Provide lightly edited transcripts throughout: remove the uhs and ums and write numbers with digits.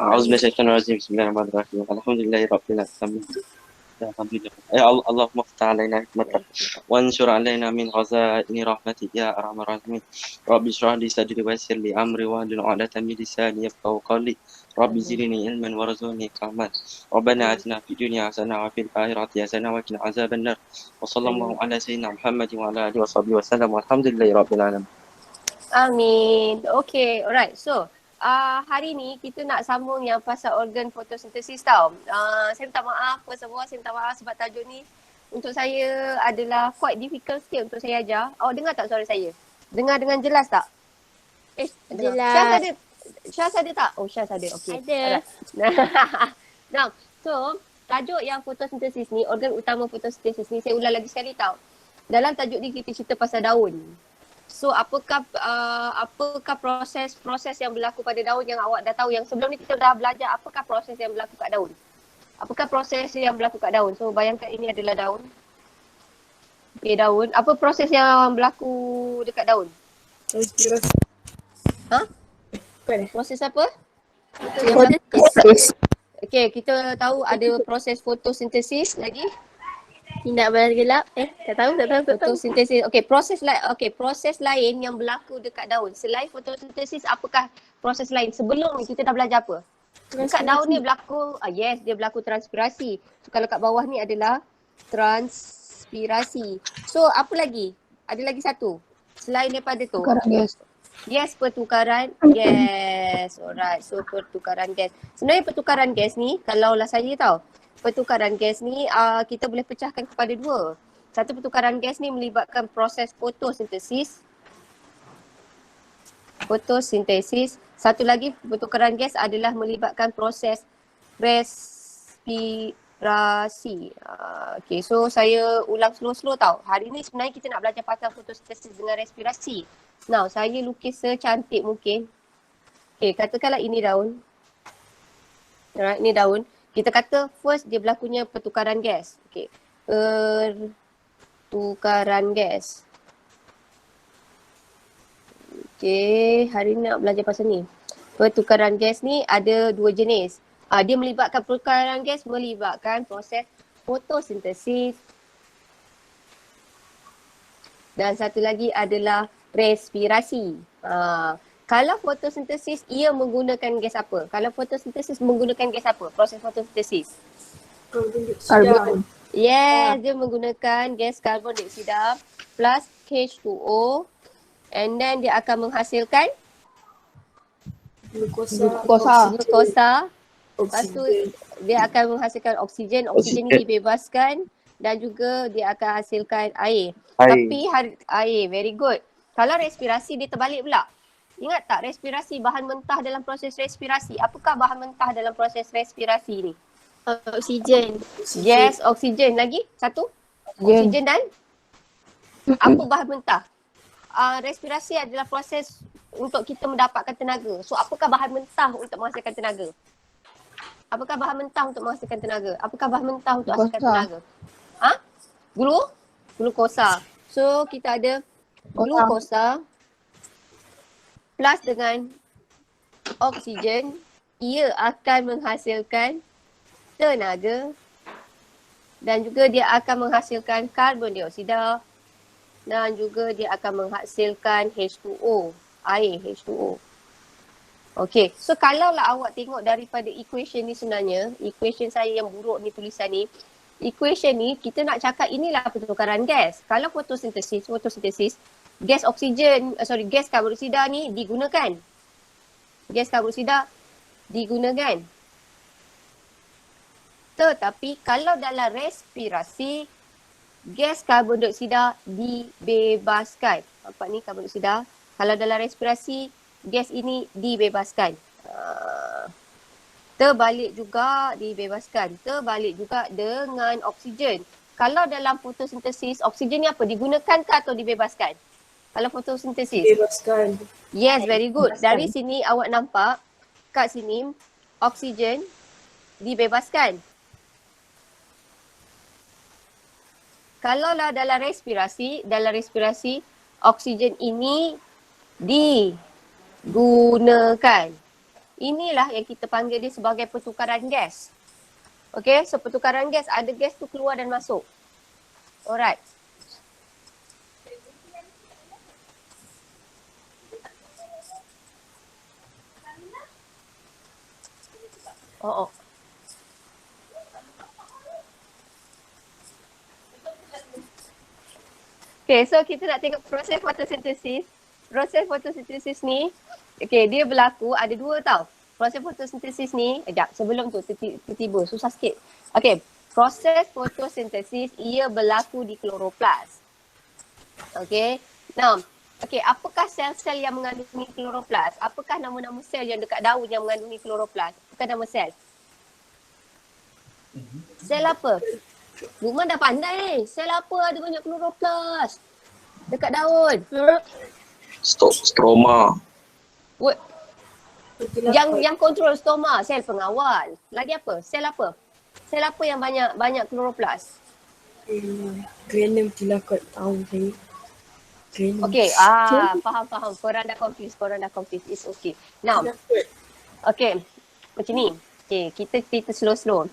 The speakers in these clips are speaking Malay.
أعوذ بالله من الشيطان الرجيم بسم الله الرحمن الرحيم الحمد لله رب العالمين الحمد لله يا اللهم افتح علينا حكمتك وانشر علينا من خزائن رحمتك يا أرحم الراحمين رب اشرح لي صدري ويسر لي أمري واحلل عقدة من لساني يفقهوا قولي رب زدني علما وارزقني فهما ربنا آتنا في الدنيا حسنة وفي الآخرة حسنة وقنا عذاب النار وصلى الله على سيدنا محمد وعلى آله وصحبه وسلم والحمد لله رب العالمين. Amin. Okay, alright. So, hari ni kita nak sambung yang pasal organ fotosintesis tau. Saya minta maaf kepada semua, saya minta maaf sebab tajuk ni untuk saya adalah quite difficult sikit untuk saya ajar. Awak dengar tak suara saya? Dengar dengan jelas tak? Jelas. Syaz ada tak? Oh, Syaz ada. Okay. Ada. Nah, so tajuk yang fotosintesis ni, organ utama fotosintesis ni, saya ulang lagi sekali tau. Dalam tajuk ni kita cerita pasal daun. So apakah proses yang berlaku pada daun yang awak dah tahu, yang sebelum ni kita dah belajar apakah proses yang berlaku kat daun. Apakah proses yang berlaku kat daun? So bayangkan ini adalah daun. Okay, daun. Apa proses yang berlaku dekat daun? Ha? Proses apa? Okay, kita tahu ada proses fotosintesis lagi. Tindak balas gelap. Tak tahu. Fotosintesis. Proses lain yang berlaku dekat daun. Selain fotosintesis, apakah proses lain? Sebelum ni kita dah belajar apa? Dekat daun ni berlaku, dia berlaku transpirasi. So kalau kat bawah ni adalah transpirasi. So apa lagi? Ada lagi satu. Selain daripada tu. Pertukaran gas. Yes, pertukaran gas. Alright, so pertukaran gas. Sebenarnya pertukaran gas ni, kalaulah saya tahu, pertukaran gas ni kita boleh pecahkan kepada dua. Satu, pertukaran gas ni melibatkan proses fotosintesis. Satu lagi, pertukaran gas adalah melibatkan proses respirasi. Okay, so saya ulang slow-slow tau. Hari ni sebenarnya kita nak belajar pasal fotosintesis dengan respirasi. Now, saya lukis secantik mungkin. Okay, katakanlah ini daun. Alright, ini daun. Kita kata first dia berlakunya pertukaran gas. Okay. Pertukaran gas. Okay, hari ni nak belajar pasal ni. Pertukaran gas ni ada dua jenis. Dia melibatkan pertukaran gas, melibatkan proses fotosintesis. Dan satu lagi adalah respirasi. Kalau fotosintesis, ia menggunakan gas apa? Kalau fotosintesis menggunakan gas apa? Proses fotosintesis. Karbon. Yes, dia menggunakan gas karbon dioksida plus H2O, and then dia akan menghasilkan glukosa. Lepas tu dia akan menghasilkan oksigen. Oksigen ni dibebaskan dan juga dia akan hasilkan air. Tapi air, very good. Kalau respirasi dia terbalik pula. Ingat tak respirasi, bahan mentah dalam proses respirasi? Apakah bahan mentah dalam proses respirasi ni? Oksigen. Yes, oksigen. Lagi satu? Oksigen dan apa bahan mentah? Respirasi adalah proses untuk kita mendapatkan tenaga. So apakah bahan mentah untuk menghasilkan tenaga? Apakah bahan mentah untuk menghasilkan tenaga? Apakah bahan mentah untuk menghasilkan tenaga? Glukosa. So kita ada glukosa plus dengan oksigen, ia akan menghasilkan tenaga dan juga dia akan menghasilkan karbon dioksida dan juga dia akan menghasilkan H2O, air H2O. Okay, so kalaulah awak tengok daripada equation ni sebenarnya, equation saya yang buruk ni tulisan ni, equation ni kita nak cakap inilah pertukaran gas. Kalau fotosintesis, gas karbon dioksida ni digunakan. Gas karbon dioksida digunakan. Tetapi kalau dalam respirasi, gas karbon dioksida dibebaskan. Nampak ni karbon dioksida. Kalau dalam respirasi, gas ini dibebaskan. Terbalik juga dibebaskan. Terbalik juga dengan oksigen. Kalau dalam fotosintesis, oksigen ni apa? Digunakan ke atau dibebaskan? Kalau fotosintesis? Bebaskan. Yes, very good. Dari sini awak nampak kat sini oksigen dibebaskan. Kalaulah dalam respirasi oksigen ini digunakan. Inilah yang kita panggil dia sebagai pertukaran gas. Okay, so pertukaran gas, ada gas tu keluar dan masuk. Alright. Oh. Okay, so kita nak tengok proses fotosintesis. Proses fotosintesis ni, okay, dia berlaku, ada dua tau. Proses fotosintesis ni, sebelum tu tertiba, susah sikit. Okay, proses fotosintesis ia berlaku di kloroplas. Okay, now, okay, apakah sel-sel yang mengandungi kloroplas? Apakah nama-nama sel yang dekat daun yang mengandungi kloroplas? Apakah nama sel? Sel apa? Lukman dah pandai ni. Sel apa ada banyak kloroplas dekat daun? Stroma. Wait. Yang kontrol stoma, sel pengawal. Lagi apa? Sel apa? Sel apa yang banyak kloroplas? Granum tilakot tahu saya. Granum. Okay, faham. Korang dah confused. It's okay. Now, okay, macam ni. Okay, kita slow.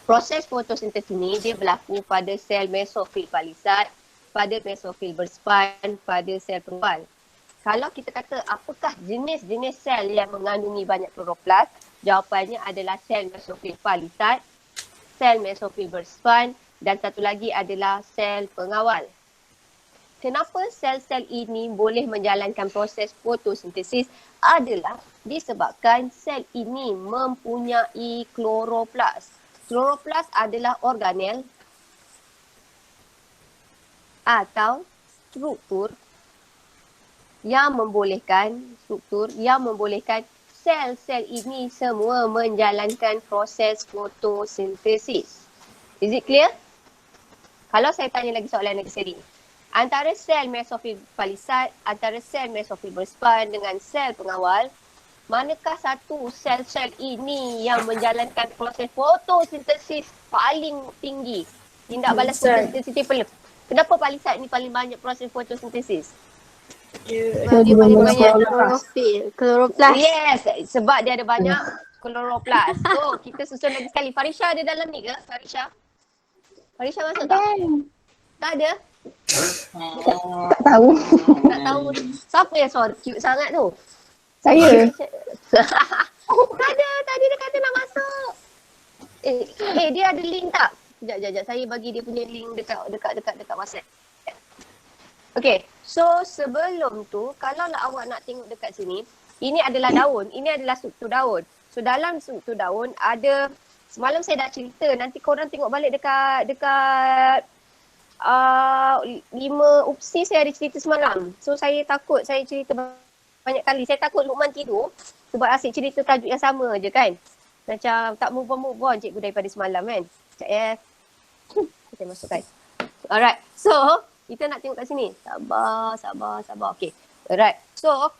Proses fotosintesis ni dia berlaku pada sel mesofil palisat, pada mesofil berspan, pada sel pengawal. Kalau kita kata apakah jenis-jenis sel yang mengandungi banyak kloroplas, jawapannya adalah sel mesofil palisat, sel mesofil berspan dan satu lagi adalah sel pengawal. Kenapa sel-sel ini boleh menjalankan proses fotosintesis adalah disebabkan sel ini mempunyai kloroplas. Kloroplas adalah organel atau struktur yang membolehkan sel-sel ini semua menjalankan proses fotosintesis. Is it clear? Kalau saya tanya lagi soalan lagi seri. Antara sel mesofil palisat, antara sel mesofil berspan dengan sel pengawal, manakah satu sel-sel ini yang menjalankan proses fotosintesis paling tinggi? Tindak balas fotosintesis paling. Kenapa palisat ni paling banyak proses fotosintesis? Dia paling banyak kloroplas. Yes, sebab dia ada banyak kloroplas. So, kita susun lagi sekali. Farisha ada dalam ni ke? Farisha masuk tak? Tak ada? Tak tahu. Tak tahu. Siapa yang suara cute sangat tu? Saya. Tadi dia kata nak masuk. Dia ada link tak? Sekejap. Saya bagi dia punya link dekat WhatsApp. Okay, so sebelum tu, kalau lah awak nak tengok dekat sini, ini adalah daun. Ini adalah struktur daun. So dalam struktur daun ada, semalam saya dah cerita, nanti korang tengok balik dekat 5 opsi saya ada cerita semalam. So saya takut saya cerita banyak kali. Saya takut Luqman tidur sebab asyik cerita tajuk yang sama je kan. Macam tak move on cikgu daripada semalam kan. Sekejap ya. Kita masukkan. Alright. So, kita nak tengok kat sini. Sabar. Okay. Alright. So,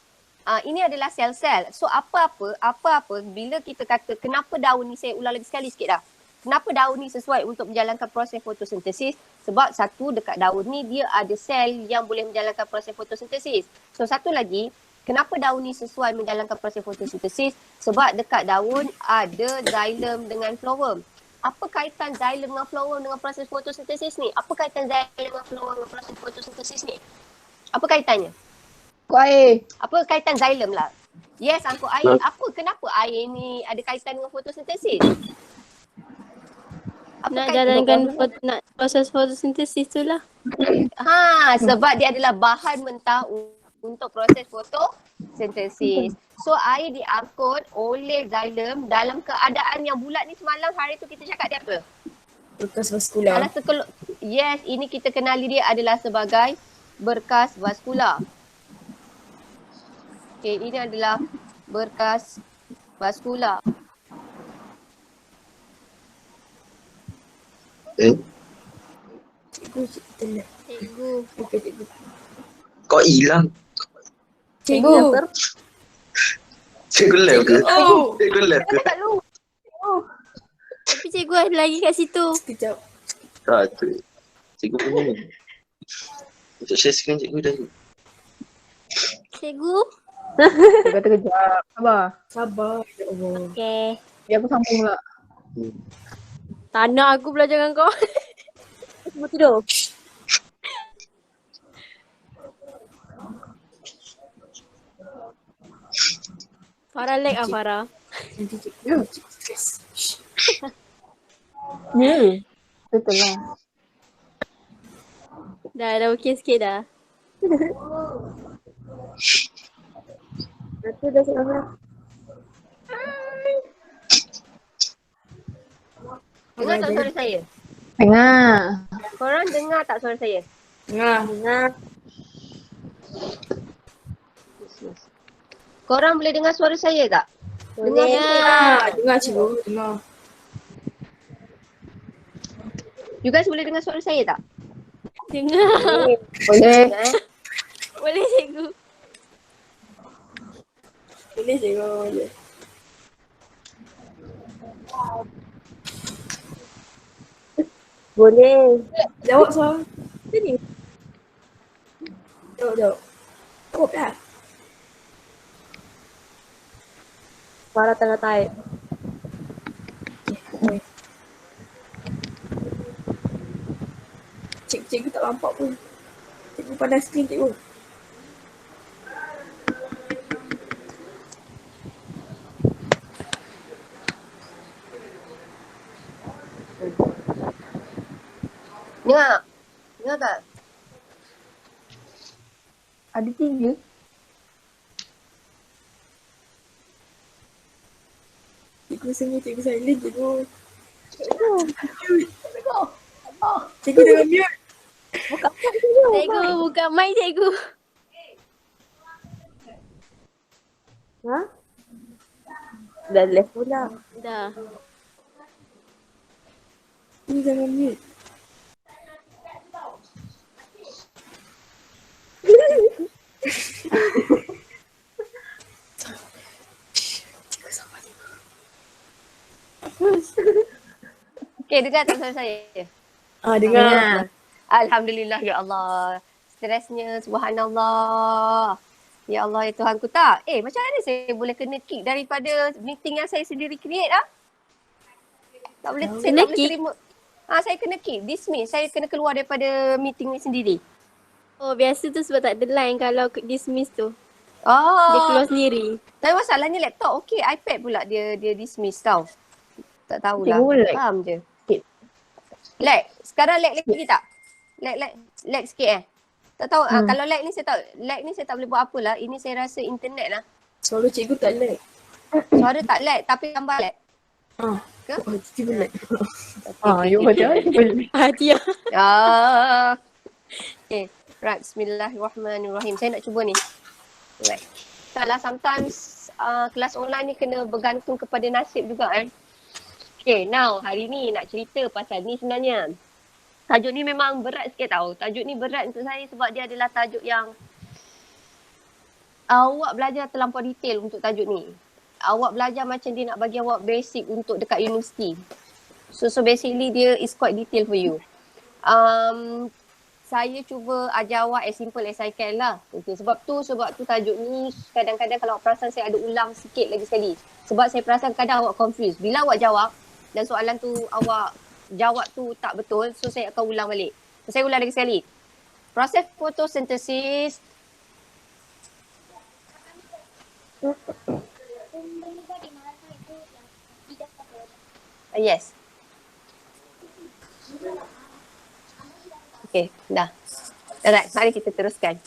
ini adalah sel-sel. So, apa-apa bila kita kata kenapa daun ni, saya ulang lagi sekali sikit dah. Kenapa daun ni sesuai untuk menjalankan proses fotosintesis? Sebab satu, dekat daun ni dia ada sel yang boleh menjalankan proses fotosintesis. So, satu lagi, kenapa daun ni sesuai menjalankan proses fotosintesis? Sebab dekat daun ada xylem dengan phloem. Apa kaitan xylem dengan phloem dengan proses fotosintesis ni? Apa kaitan xylem dengan phloem dengan proses fotosintesis ni? Apa kaitannya? Angkut air. Apa kaitan xylem lah? Yes, angkut air. Kenapa air ni ada kaitan dengan fotosintesis? Nak jalankan proses fotosintesis tu lah. Sebab dia adalah bahan mentah untuk proses fotosintesis. So air diangkut oleh xylem dalam keadaan yang bulat ni. Semalam hari tu kita cakap dia apa? Berkas vaskular. Yes, ini kita kenali dia adalah sebagai berkas vaskular. Okay, ini adalah berkas vaskular. Cikgu. Kau hilang. Cikgu. Cikgu lab ke? Cikgu lab ke? Tapi cikgu ada lagi kat situ. Sekejap. Tak tu. Cikgu punya ni. Untuk share screen cikgu dah. Cikgu. Dia kata kejap. Sabar. Sabar. Ya Allah. Okay. Biar aku sambung pula. Tak nak aku belajar dengan kau. Semua tidur. Farah lag ah Farah. Nanti cikgu stres. Ya. Betul lah. Dah okey sikit dah. Aku dah selesai. Dengar tak suara saya? Dengar. Korang dengar tak suara saya? Dengar. Korang boleh dengar suara saya tak? Dengar Boleh. sikit lah. Dengar cikgu. Dengar. You guys boleh dengar suara saya tak? Dengar. Boleh. Eh? Boleh cikgu. Boleh cikgu. Boleh. Boleh. Jawab soal. Sini. Jawab. Jawab dah. Farah tengah type. Cikgu tak nampak pun. Cikgu pandang skrin cikgu. Dengar tak? Dengar tak? Ada 3. Cikgu semua cikgu silent cikgu. Cikgu jangan mute. Cikgu buka mic cikgu. Ha? Dah left pula. Dah. Cikgu jangan mute. Cikgu sabar cikgu. Okay, dengar tak suara saya? Dengar. Alhamdulillah, ya Allah. Stresnya, subhanallah. Ya Allah, ya Tuhanku tak. Macam mana saya boleh kena kick daripada meeting yang saya sendiri create ah? Tak boleh, saya Kena tak boleh kick? terima. Saya kena kick, dismiss. Saya kena keluar daripada meeting ni sendiri. Oh biasa tu sebab tak ada line kalau dismiss tu. Oh. Dia keluar sendiri. Tapi masalahnya laptop okey, iPad pula dia dismiss tau. Tak tahulah. Cikgu lag. Faham je. Sikit. Lag. Sekarang lag lagi tak? Lag sikit Tak tahu kalau lag ni saya tak boleh buat apalah. Ini saya rasa internet lah. Suara cikgu tak lag. Suara tak lag tapi gambar lag. Ke? Cikgu lag. You baca. Hati ya. Okay. Right, bismillahirrahmanirrahim. Saya nak cuba ni. Right. Taklah sometimes kelas online ni kena bergantung kepada nasib juga kan. Okay, now hari ni nak cerita pasal ni sebenarnya. Tajuk ni memang berat sikit tau. Tajuk ni berat untuk saya sebab dia adalah tajuk yang awak belajar terlampau detail untuk tajuk ni. Awak belajar macam dia nak bagi awak basic untuk dekat universiti. So basically dia is quite detail for you. Saya cuba ajar awak as simple as I can lah. Okay, sebab tu tajuk ni kadang-kadang kalau awak perasan saya ada ulang sikit lagi sekali. Sebab saya perasan kadang awak confused. Bila awak jawab dan soalan tu awak jawab tu tak betul, so saya akan ulang balik. So, saya ulang lagi sekali. Proses fotosintesis. Yes. Okay, dah. Alright, mari kita teruskan.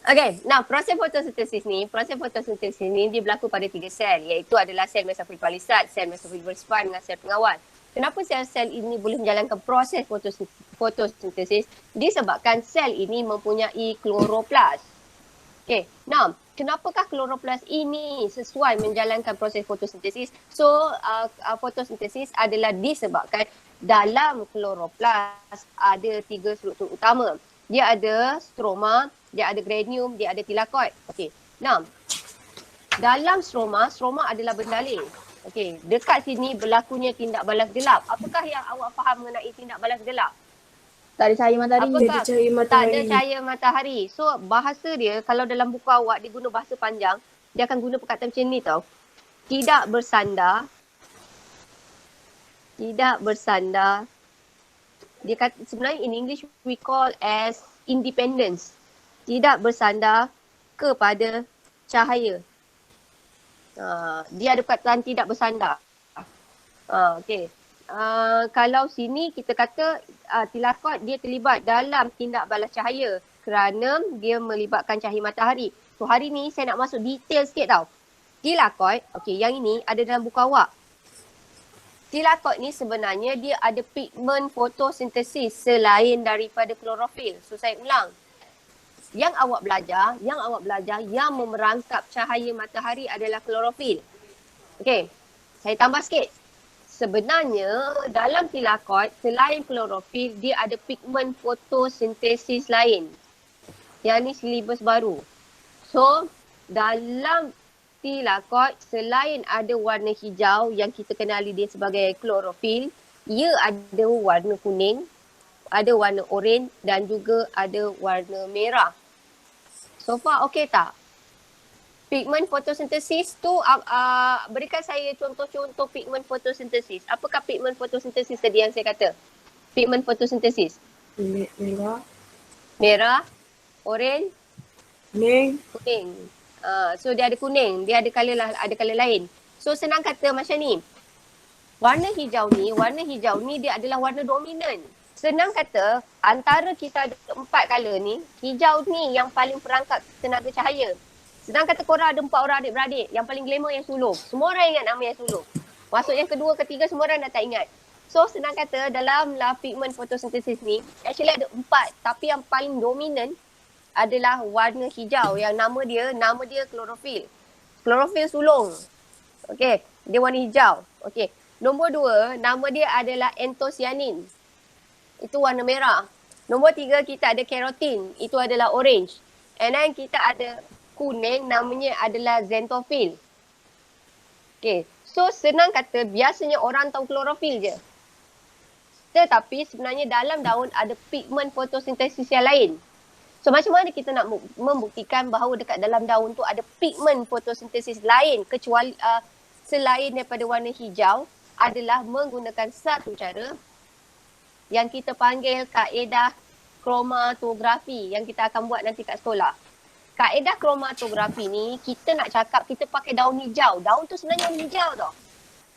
Okay, now proses fotosintesis ni dia berlaku pada 3 sel, iaitu adalah sel mesofil palisad, sel mesofil bersifan dengan sel pengawal. Kenapa sel-sel ini boleh menjalankan proses fotosintesis? Disebabkan sel ini mempunyai kloroplas. Okay, now kenapakah kloroplas ini sesuai menjalankan proses fotosintesis? So, fotosintesis adalah disebabkan dalam kloroplas ada 3 struktur utama. Dia ada stroma, dia ada granium, dia ada tilakoid. Okey. Nah, dalam stroma adalah bendalin. Okey, dekat sini berlakunya tindak balas gelap. Apakah yang awak faham mengenai tindak balas gelap? Tak ada cahaya matahari. Apakah? Dia ada cahaya Tak matahari. ada cahaya matahari. So, bahasa dia kalau dalam buku awak dia guna bahasa panjang, dia akan guna perkataan macam ni tau. Tidak bersandar. Tidak bersandar. Dia kata sebenarnya in English we call as independence. Tidak bersandar kepada cahaya. Dia ada perkataan tidak bersandar. Okey. Kalau sini kita kata tilakot dia terlibat dalam tindak balas cahaya kerana dia melibatkan cahaya matahari. So hari ni saya nak masuk detail sikit tau. Tilakot, okey, yang ini ada dalam buku awak. Tilakot ni sebenarnya dia ada pigmen fotosintesis selain daripada klorofil. So saya ulang. Yang awak belajar yang memerangkap cahaya matahari adalah klorofil. Okey. Saya tambah sikit. Sebenarnya dalam tilakot selain klorofil dia ada pigmen fotosintesis lain. Yang ni silibus baru. So dalam tilakot selain ada warna hijau yang kita kenali dia sebagai klorofil, ia ada warna kuning, ada warna oranye dan juga ada warna merah. So far okey tak? Pigmen fotosintesis tu berikan saya contoh-contoh pigmen fotosintesis. Apakah pigmen fotosintesis tadi yang saya kata? Pigmen fotosintesis. Merah, oranye, kuning. So dia ada kuning, dia ada color lain. So senang kata macam ni. Warna hijau ni dia adalah warna dominan. Senang kata antara kita ada 4 color ni, hijau ni yang paling perangkap tenaga cahaya. Senang kata korang ada 4 orang adik-beradik, yang paling glamour yang sulung. Semua orang ingat nama yang sulung. Masuk yang kedua, ketiga semua orang dah tak ingat. So senang kata dalam pigmen fotosintesis ni actually ada 4 tapi yang paling dominan adalah warna hijau yang nama dia klorofil. Klorofil sulung. Okey, dia warna hijau. Okey. Nombor 2, nama dia adalah antosianin. Itu warna merah. Nombor 3 kita ada kerotin, itu adalah orange. And then kita ada kuning, namanya adalah xanthophyll. Okay, so senang kata biasanya orang tahu klorofil je. Tetapi sebenarnya dalam daun ada pigmen fotosintesis yang lain. So macam mana kita nak membuktikan bahawa dekat dalam daun tu ada pigmen fotosintesis lain kecuali selain daripada warna hijau adalah menggunakan satu cara yang kita panggil kaedah kromatografi yang kita akan buat nanti kat sekolah. Kaedah kromatografi ni kita nak cakap kita pakai daun hijau. Daun tu sebenarnya warna hijau tau.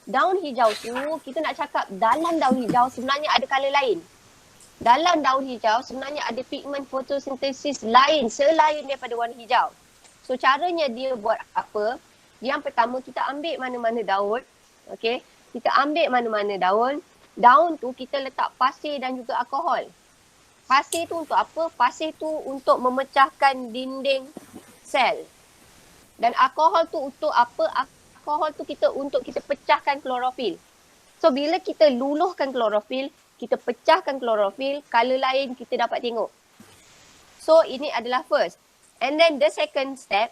Daun hijau tu kita nak cakap dalam daun hijau sebenarnya ada color lain. Dalam daun hijau sebenarnya ada pigmen fotosintesis lain selain daripada warna hijau. So caranya dia buat apa? Yang pertama kita ambil mana-mana daun. Okay. Kita ambil mana-mana daun. Daun tu kita letak pasir dan juga alkohol. Pasir tu untuk apa? Pasir tu untuk memecahkan dinding sel. Dan alkohol tu untuk apa? Alkohol tu untuk kita pecahkan klorofil. So bila kita luluhkan klorofil, kita pecahkan klorofil, color lain kita dapat tengok. So ini adalah first. And then the second step,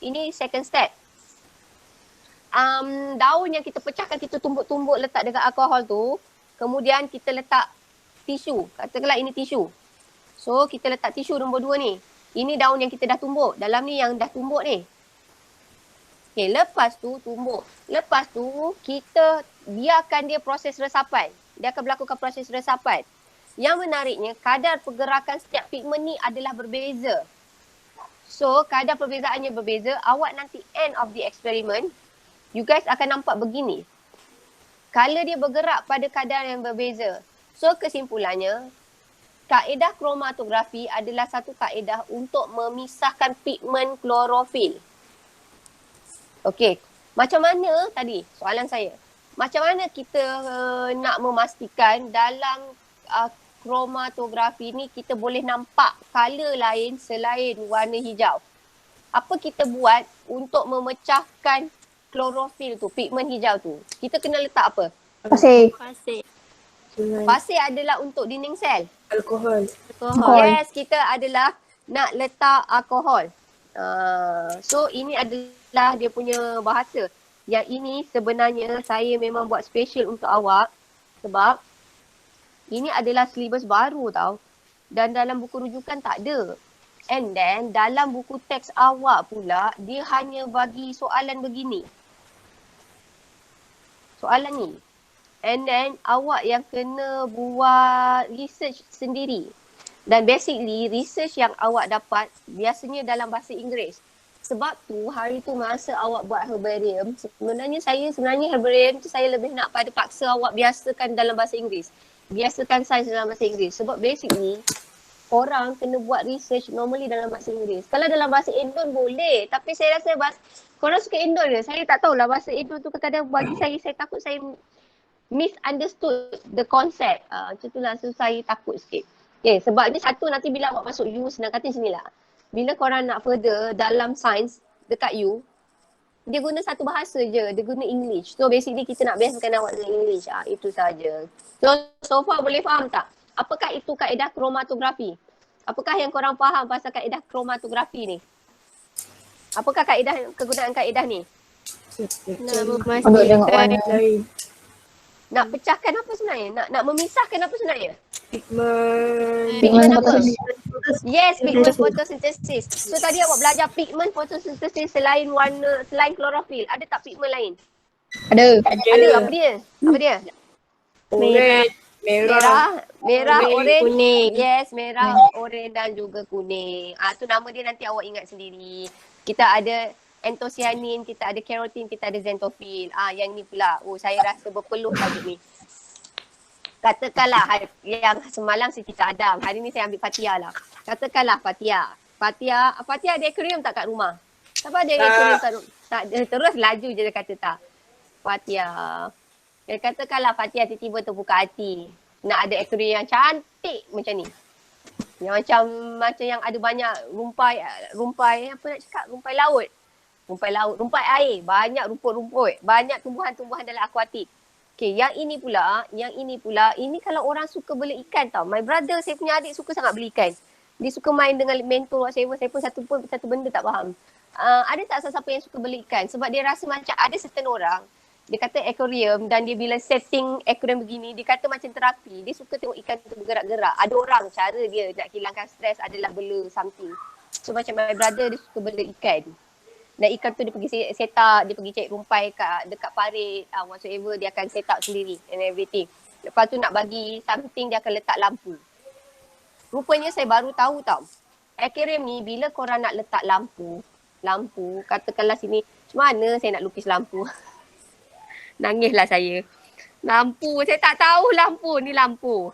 ini second step. Daun yang kita pecahkan, kita tumbuk-tumbuk letak dekat alkohol tu. Kemudian kita letak tisu. Katakanlah ini tisu. So kita letak tisu nombor 2 ni. Ini daun yang kita dah tumbuk. Dalam ni yang dah tumbuk ni. Okay, lepas tu tumbuk. Lepas tu kita biarkan dia proses resapan. Dia akan melakukan proses resapan. Yang menariknya, kadar pergerakan setiap pigmen ni adalah berbeza. So, kadar perbezaannya berbeza. Awak nanti end of the experiment, you guys akan nampak begini. Color dia bergerak pada kadar yang berbeza. So, kesimpulannya, kaedah kromatografi adalah satu kaedah untuk memisahkan pigmen klorofil. Okey, macam mana tadi soalan saya? Macam mana kita nak memastikan dalam kromatografi ni kita boleh nampak color lain selain warna hijau? Apa kita buat untuk memecahkan klorofil tu, pigmen hijau tu? Kita kena letak apa? Pasir. Pasir adalah untuk dinding sel. Alkohol. Yes, kita adalah nak letak alkohol. So ini adalah dia punya bahasa. Yang ini sebenarnya saya memang buat special untuk awak sebab ini adalah silibus baru tau. Dan dalam buku rujukan tak ada. And then dalam buku teks awak pula, dia hanya bagi soalan begini. Soalan ni. And then awak yang kena buat research sendiri. Dan basically research yang awak dapat biasanya dalam bahasa Inggeris. Sebab tu hari tu masa awak buat herbarium, sebenarnya herbarium tu saya lebih nak pada paksa awak biasakan dalam bahasa Inggeris. Biasakan sains dalam bahasa Inggeris. Sebab basically orang kena buat research normally dalam bahasa Inggeris. Kalau dalam bahasa Indon boleh. Tapi saya rasa korang suka Indon ke? Saya tak tahulah bahasa Indon tu kadang-kadang bagi saya takut saya misunderstood the concept. Macam tu lah. So saya takut sikit. Okay, sebab ni satu nanti bila awak masuk U, senang kata sini lah. Bila korang nak further dalam sains dekat U, dia guna satu bahasa je. Dia guna English. So basically kita nak biasakan awak dengan English. Itu saja. So far boleh faham tak? Apakah itu kaedah kromatografi? Apakah yang korang faham pasal kaedah kromatografi ni? Apakah kegunaan kaedah ni? Nak Untuk tengok warna. Lain. Nak pecahkan apa sebenarnya? Nak memisahkan apa sebenarnya? Pigment apa? photosynthesis. Yes, pigment photosynthesis. So tadi awak belajar pigment photosynthesis selain klorofil. Ada tak pigment lain? Ada. Ada. Apa dia? Merah. Merah, oren, kuning. Yes, merah, oren dan juga kuning. Tu nama dia nanti awak ingat sendiri. Kita ada antosianin, kita ada kerotin, kita ada xanthophyll. Yang ni pula. Saya rasa berpeluh tajuk ni. Katakanlah yang semalam saya cerita Adam. Hari ni saya ambil Fatia lah. Katakanlah Fatia ada aquarium tak kat rumah? Siapa ada aquarium kat rumah? Tak, dia terus laju je dia kata tak. Fatia. Dia katakanlah Fatia tiba-tiba terbuka hati. Nak ada aquarium yang cantik macam ni. Yang macam yang ada banyak rumpai apa nak cakap? Rumpai laut, rumpai air, banyak rumput-rumput, banyak tumbuhan-tumbuhan dalam akuatik. Okay, yang ini pula, ini kalau orang suka bela ikan tau. My brother, saya punya adik suka sangat bela ikan. Dia suka main dengan mentor whatever, saya pun satu benda tak faham. Ada tak siapa yang suka bela ikan? Sebab dia rasa macam ada certain orang, dia kata aquarium dan dia bila setting aquarium begini, dia kata macam terapi. Dia suka tengok ikan tu bergerak-gerak. Ada orang cara dia nak hilangkan stres adalah bela something. So macam my brother, dia suka bela ikan. Dan ikan tu dia pergi set up, dia pergi cari rumpai dekat parit, whatsoever, dia akan set up sendiri and everything. Lepas tu nak bagi something, dia akan letak lampu. Rupanya saya baru tahu tau. Aquarium ni bila korang nak letak lampu, katakanlah sini, macam mana saya nak lukis lampu? Nangislah saya. Lampu, saya tak tahu ni lampu.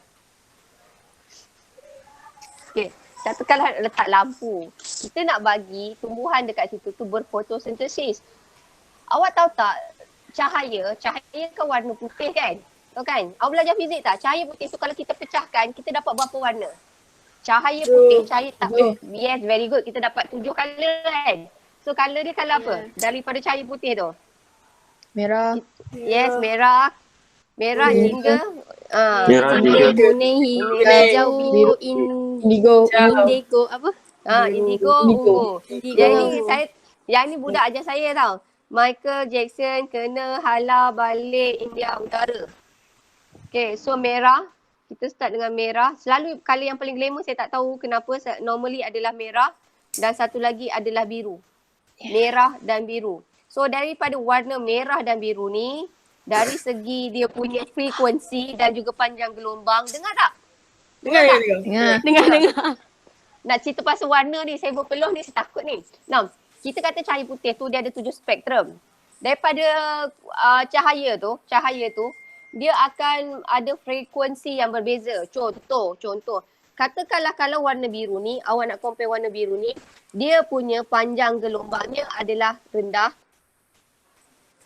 Okay. Katakanlah letak lampu. Kita nak bagi tumbuhan dekat situ tu berfotosintesis. Awak tahu tak cahaya kan warna putih kan? Tahu kan? Awak belajar fizik tak? Cahaya putih tu kalau kita pecahkan, kita dapat berapa warna? Cahaya putih, cahaya tak. Yes, very good. Kita dapat 7 colour kan? So colour dia colour apa? Daripada cahaya putih tu. Merah. Yes, merah. Merah hingga Merah, Kuning, hijau, biru, Indigo. indigo apa? Indigo, ungu. Jadi yang ni budak ajar saya tau. Michael Jackson kena halau balik India Utara. Okay, so merah. Kita start dengan merah. Selalu colour yang paling glamour saya tak tahu kenapa. Normally adalah merah dan satu lagi adalah biru. Merah dan biru. So daripada warna merah dan biru ni, dari segi dia punya frekuensi dan juga panjang gelombang, dengar tak? Dengar. Nak cerita pasal warna ni, saya berpeluh ni, saya takut ni. Nah, kita kata cahaya putih tu dia ada 7 spektrum. Daripada cahaya tu, dia akan ada frekuensi yang berbeza. Contoh. Katakanlah kalau warna biru ni, awak nak compare warna biru ni, dia punya panjang gelombangnya adalah rendah.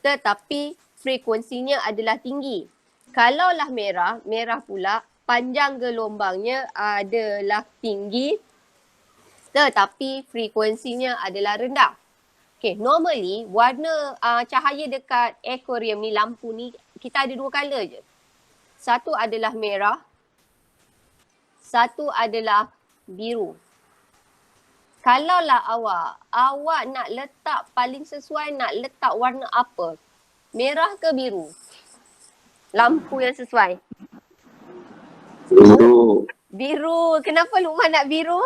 Tetapi frekuensinya adalah tinggi. Kalaulah merah pula panjang gelombangnya adalah tinggi tetapi frekuensinya adalah rendah. Okay, normally warna cahaya dekat aquarium ni, lampu ni, kita ada 2 color je. Satu adalah merah, satu adalah biru. Kalaulah awak nak letak paling sesuai, nak letak warna apa? Merah ke biru? Lampu yang sesuai. biru. Biru. Kenapa Luqman nak biru?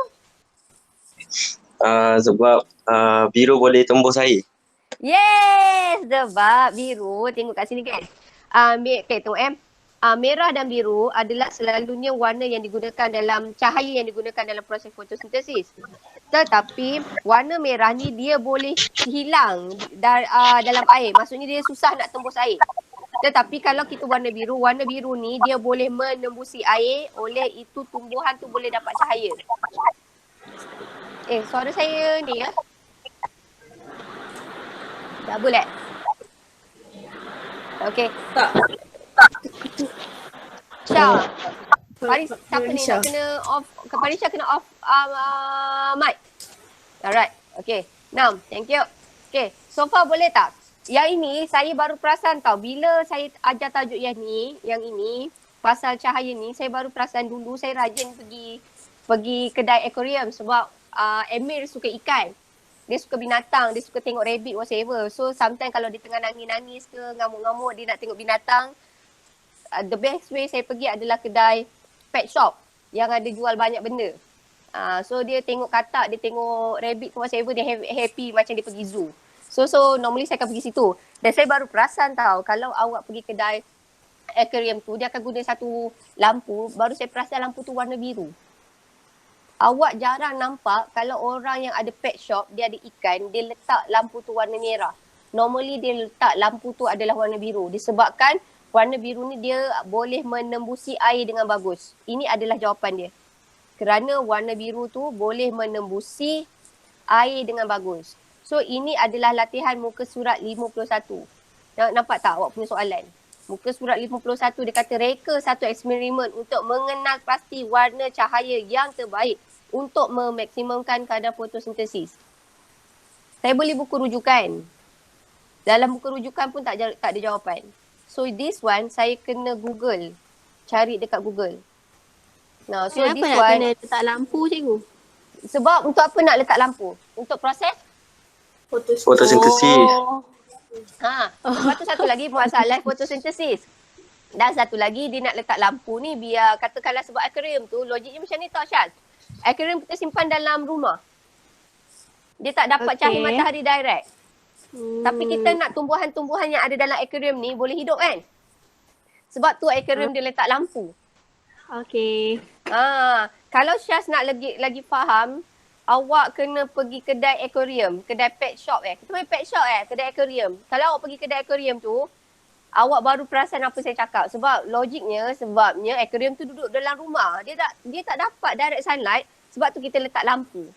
Sebab biru boleh tembus air. Yes, sebab biru, tengok kat sini kan. Okay, tengok merah dan biru adalah selalunya warna yang digunakan dalam cahaya yang digunakan dalam proses fotosintesis. Tetapi warna merah ni dia boleh hilang dalam air. Maksudnya dia susah nak tembus air. Tetapi kalau kita warna biru ni dia boleh menembusi air, oleh itu tumbuhan tu boleh dapat cahaya. Suara saya ni ya. Tak boleh. Okey. Tak. Syah. Faris, siapa ni Syah. nak kena off? Farisha kena off mic. Alright. Okay. Nam, thank you. Okay. So far boleh tak? Yang ini saya baru perasan tau. Bila saya ajar tajuk yang ini, pasal cahaya ni, saya baru perasan dulu saya rajin pergi kedai aquarium sebab Emir suka ikan. Dia suka binatang, dia suka tengok rabbit whatever. So sometimes kalau dia tengah nangis-nangis ke ngamuk-ngamuk dia nak tengok binatang, the best way saya pergi adalah kedai pet shop yang ada jual banyak benda. So dia tengok katak, dia tengok rabbit ke whatever, dia happy macam dia pergi zoo. So normally saya akan pergi situ. Dan saya baru perasan tau, kalau awak pergi kedai aquarium tu, dia akan guna satu lampu, baru saya perasan lampu tu warna biru. Awak jarang nampak kalau orang yang ada pet shop, dia ada ikan, dia letak lampu tu warna merah. Normally dia letak lampu tu adalah warna biru. Disebabkan warna biru ni dia boleh menembusi air dengan bagus. Ini adalah jawapan dia. Kerana warna biru tu boleh menembusi air dengan bagus. So ini adalah latihan muka surat 51. Nampak tak awak punya soalan? Muka surat 51 dia kata reka satu eksperimen untuk mengenal pasti warna cahaya yang terbaik untuk memaksimumkan kadar fotosintesis. Saya beli buku rujukan. Dalam buku rujukan pun tak ada jawapan. So this one saya kena Google. Cari dekat Google. Nah, so Kenapa this nak one kena letak lampu cikgu? sebab untuk apa nak letak lampu? Untuk proses Fotosintesis. Oh. Lepas tu satu lagi masalah fotosintesis. Dan satu lagi dia nak letak lampu ni biar katakanlah sebab aquarium tu logiknya macam ni tau Syaz. Aquarium kita simpan dalam rumah. Dia tak dapat cahaya matahari direct. Tapi kita nak tumbuhan-tumbuhan yang ada dalam aquarium ni boleh hidup kan? Sebab tu aquarium dia letak lampu. Okey. Kalau Syaz nak lagi faham, awak kena pergi kedai aquarium, kedai pet shop Kita main pet shop kedai aquarium. Kalau awak pergi kedai aquarium tu, awak baru perasan apa saya cakap. Sebabnya aquarium tu duduk dalam rumah. Dia tak dapat direct sunlight, sebab tu kita letak lampu.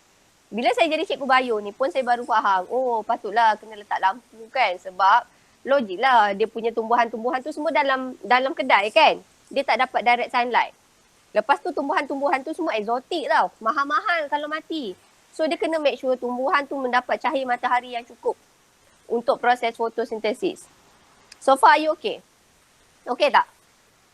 Bila saya jadi cikgu bio ni pun saya baru faham, oh patutlah kena letak lampu kan, sebab logik lah dia punya tumbuhan-tumbuhan tu semua dalam kedai kan. Dia tak dapat direct sunlight. Lepas tu tumbuhan-tumbuhan tu semua eksotik tau. Mahal-mahal kalau mati. So dia kena make sure tumbuhan tu mendapat cahaya matahari yang cukup untuk proses fotosintesis. So far are you okay? Okay tak?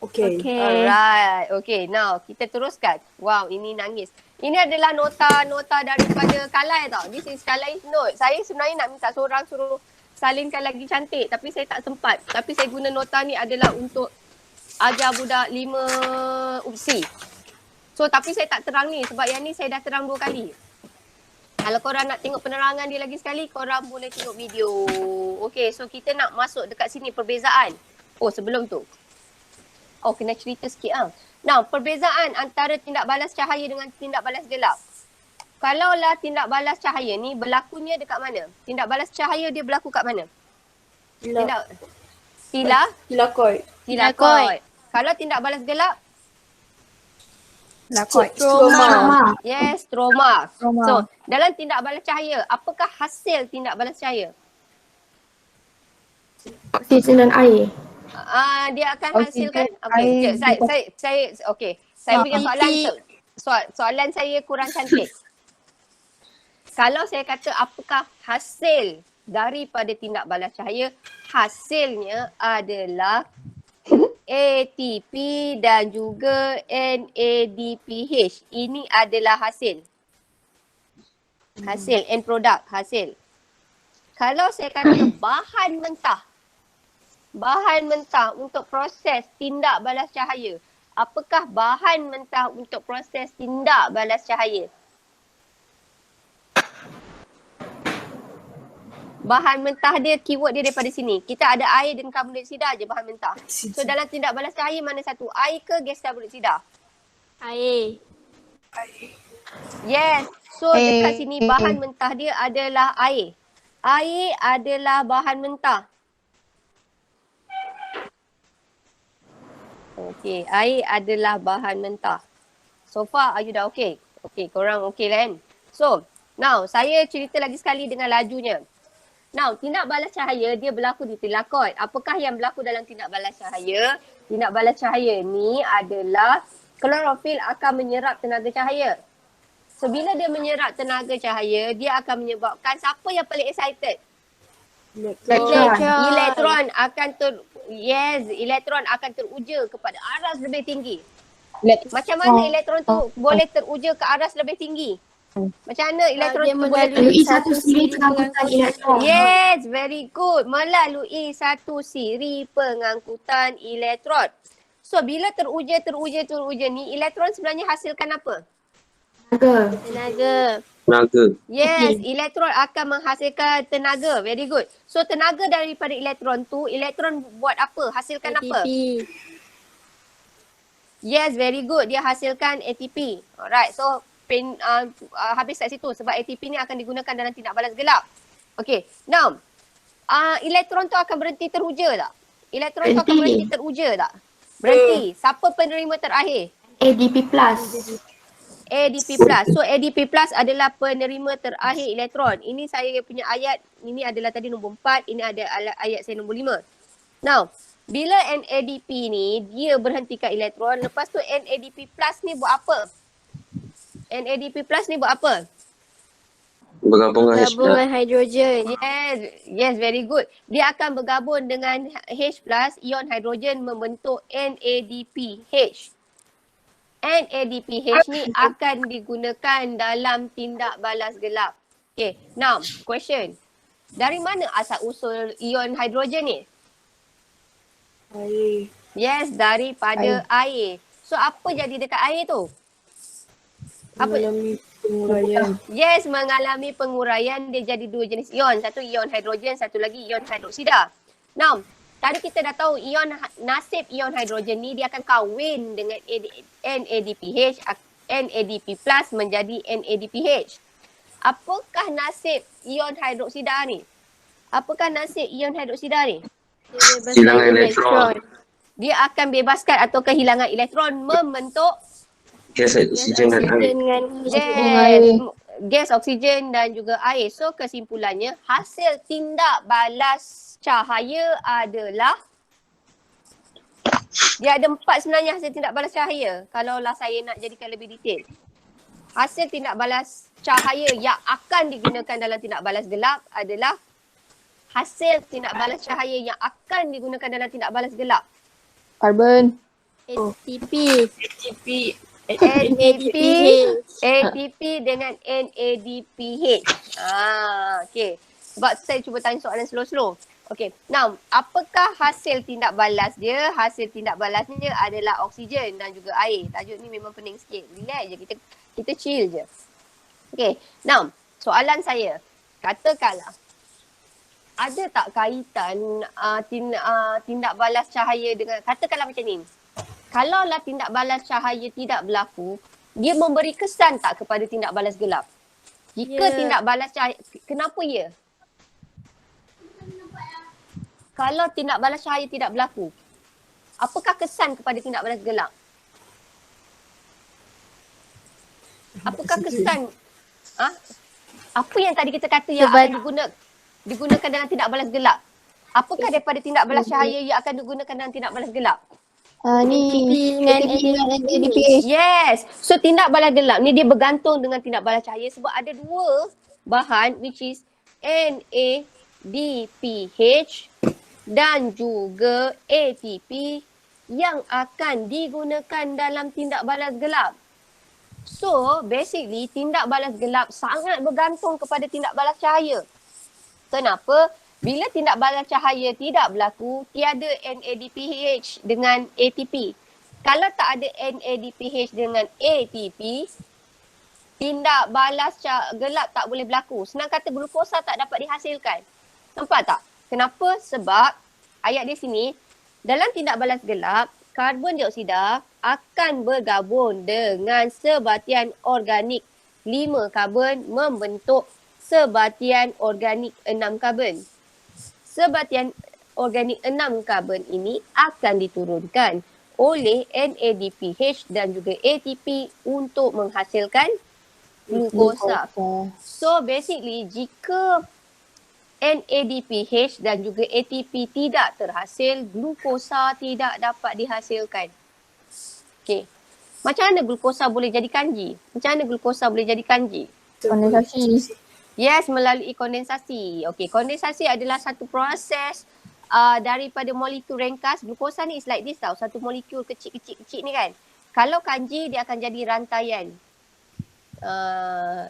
Okay. Alright. Okay, now kita teruskan. Wow, ini nangis. Ini adalah nota daripada Kalai tau. This is Kalai's note. Saya sebenarnya nak minta seorang suruh salinkan lagi cantik tapi saya tak sempat. Tapi saya guna nota ni adalah untuk ajar budak 5 UPSI. So tapi saya tak terang ni sebab yang ni saya dah terang 2 kali. Kalau korang nak tengok penerangan dia lagi sekali, korang boleh tengok video. Okay, so kita nak masuk dekat sini perbezaan. Oh sebelum tu. Oh kena cerita sikit ah. Now perbezaan antara tindak balas cahaya dengan tindak balas gelap. Kalaulah tindak balas cahaya ni berlakunya dekat mana? Tindak balas cahaya dia berlaku kat mana? Tilakoid. Kalau tindak balas gelap? Stroma. Yes, stroma. So, dalam tindak balas cahaya, apakah hasil tindak balas cahaya? Oksigen dan air. Dia akan Oksigen, hasilkan air, saya berikan soalan saya kurang cantik. Kalau saya kata apakah hasil daripada tindak balas cahaya, hasilnya adalah ATP dan juga NADPH. Ini adalah hasil. End product, hasil. Kalau saya kata bahan mentah untuk proses tindak balas cahaya. Apakah bahan mentah untuk proses tindak balas cahaya? bahan mentah dia, keyword dia daripada sini. Kita ada air dan karbon dioksida je bahan mentah. So dalam tindak balas cahaya mana satu? Air ke gas karbon dioksida? Air. Yes. So dekat sini bahan mentah dia adalah air. Air adalah bahan mentah. Okay, air adalah bahan mentah. So far, are you dah okay? Okay, korang okay lah kan? So, now saya cerita lagi sekali dengan lajunya. Now, tindak balas cahaya dia berlaku di telakot. Apakah yang berlaku dalam tindak balas cahaya? Tindak balas cahaya ni adalah klorofil akan menyerap tenaga cahaya. So, bila dia menyerap tenaga cahaya, dia akan menyebabkan siapa yang paling excited? Elektron akan elektron akan teruja kepada aras lebih tinggi. Macam mana elektron tu boleh teruja ke aras lebih tinggi? Macam mana elektron tu boleh melalui satu siri pengangkutan elektron. Yes, very good. Melalui satu siri pengangkutan elektron. So bila teruja ni, elektron sebenarnya hasilkan apa? Tenaga. Tenaga. Yes, elektron akan menghasilkan tenaga. Very good. So tenaga daripada elektron tu, elektron buat apa? Hasilkan apa? ATP. Yes, very good. Dia hasilkan ATP. Alright, so habis kat situ sebab ATP ni akan digunakan dalam tindak balas gelap. Okay, now elektron tu akan berhenti teruja tak? Elektron tu akan berhenti teruja tak? Berhenti. Siapa penerima terakhir? ADP+. ADP+. So ADP+ adalah penerima terakhir elektron. Ini saya punya ayat, ini adalah tadi nombor 4, ini ada ayat saya nombor 5. Now, bila NADP ni dia berhentikan elektron, lepas tu NADP+ ni buat apa? NADP+ ni buat apa? Bergabung dengan H+. Gabung dengan hidrogen. Yes, very good. Dia akan bergabung dengan H+, ion hidrogen membentuk NADPH. NADPH ni akan digunakan dalam tindak balas gelap. Okay, now question. Dari mana asal usul ion hidrogen ni? Air. Yes, daripada air. So apa jadi dekat air tu? Apa? Mengalami penguraian. Yes, mengalami penguraian. Dia jadi dua jenis ion. Satu ion hidrogen, satu lagi ion hidroksida. Now, tadi kita dah tahu nasib ion hidrogen ni dia akan kahwin dengan NADPH, NADP+ menjadi NADPH. Apakah nasib ion hidroksida ni? Apakah nasib ion hidroksida ni? Kehilangan elektron. Dia akan bebaskan atau kehilangan elektron membentuk Gas oksigen dan air. gas oksigen dan juga air. So kesimpulannya hasil tindak balas cahaya adalah dia ada 4 sebenarnya hasil tindak balas cahaya. Kalaulah saya nak jadikan lebih detail. Hasil tindak balas cahaya yang akan digunakan dalam tindak balas gelap adalah hasil tindak balas cahaya yang akan digunakan dalam tindak balas gelap. Karbon. ATP. ATP dengan NADPH. Okay. Sebab saya cuba tanya soalan slow-slow. Okay. Now, apakah hasil tindak balas dia? Hasil tindak balasnya adalah oksigen dan juga air. Tajuk ni memang pening sikit. Relax je. Kita chill je. Okay. Now, soalan saya. Katakanlah, ada tak kaitan tindak balas cahaya dengan, katakanlah macam ni. Kalaulah tindak balas cahaya tidak berlaku, dia memberi kesan tak kepada tindak balas gelap? Jika tindak balas cahaya, kenapa ya? Kalau tindak balas cahaya tidak berlaku, apakah kesan kepada tindak balas gelap? Apakah kesan? Apa yang tadi kita kata yang akan digunakan dalam tindak balas gelap? Apakah daripada tindak balas cahaya yang akan digunakan dalam tindak balas gelap? Ni ADP. Yes. So tindak balas gelap ni dia bergantung dengan tindak balas cahaya sebab ada dua bahan which is NADPH dan juga ATP yang akan digunakan dalam tindak balas gelap. So basically tindak balas gelap sangat bergantung kepada tindak balas cahaya. Kenapa? Bila tindak balas cahaya tidak berlaku, tiada NADPH dengan ATP. Kalau tak ada NADPH dengan ATP, tindak balas gelap tak boleh berlaku. Senang kata glukosa tak dapat dihasilkan. Nampak tak? Kenapa? Sebab ayat di sini, dalam tindak balas gelap, karbon dioksida akan bergabung dengan sebatian organik 5 karbon membentuk sebatian organik 6 karbon. Sebatian organik 6 karbon ini akan diturunkan oleh NADPH dan juga ATP untuk menghasilkan glukosa. So basically jika NADPH dan juga ATP tidak terhasil, glukosa tidak dapat dihasilkan. Okey. Macam mana glukosa boleh jadi kanji? Macam mana glukosa boleh jadi kanji? Kondensasi. Yes, melalui kondensasi. Okey, kondensasi adalah satu proses daripada molekul ringkas. Glukosa ni is like this tau, satu molekul kecil-kecil ni kan. Kalau kanji dia akan jadi rantaian.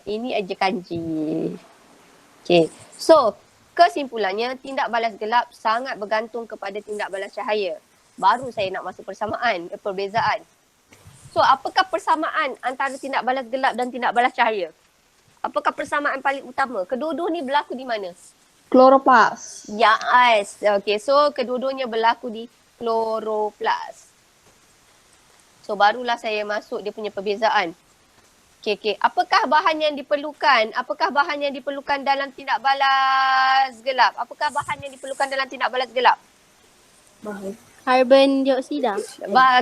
Ini aja kanji. Okey. So, kesimpulannya tindak balas gelap sangat bergantung kepada tindak balas cahaya. Baru saya nak masuk persamaan, perbezaan. So, apakah persamaan antara tindak balas gelap dan tindak balas cahaya? Apakah persamaan paling utama? Kedua-dua ni berlaku di mana? Kloroplas. Yes. Okay, so kedua-duanya berlaku di kloroplas. So, barulah saya masuk dia punya perbezaan. Okay. Apakah bahan yang diperlukan? Apakah bahan yang diperlukan dalam tindak balas gelap? Apakah bahan yang diperlukan dalam tindak balas gelap? Karbon dioksida.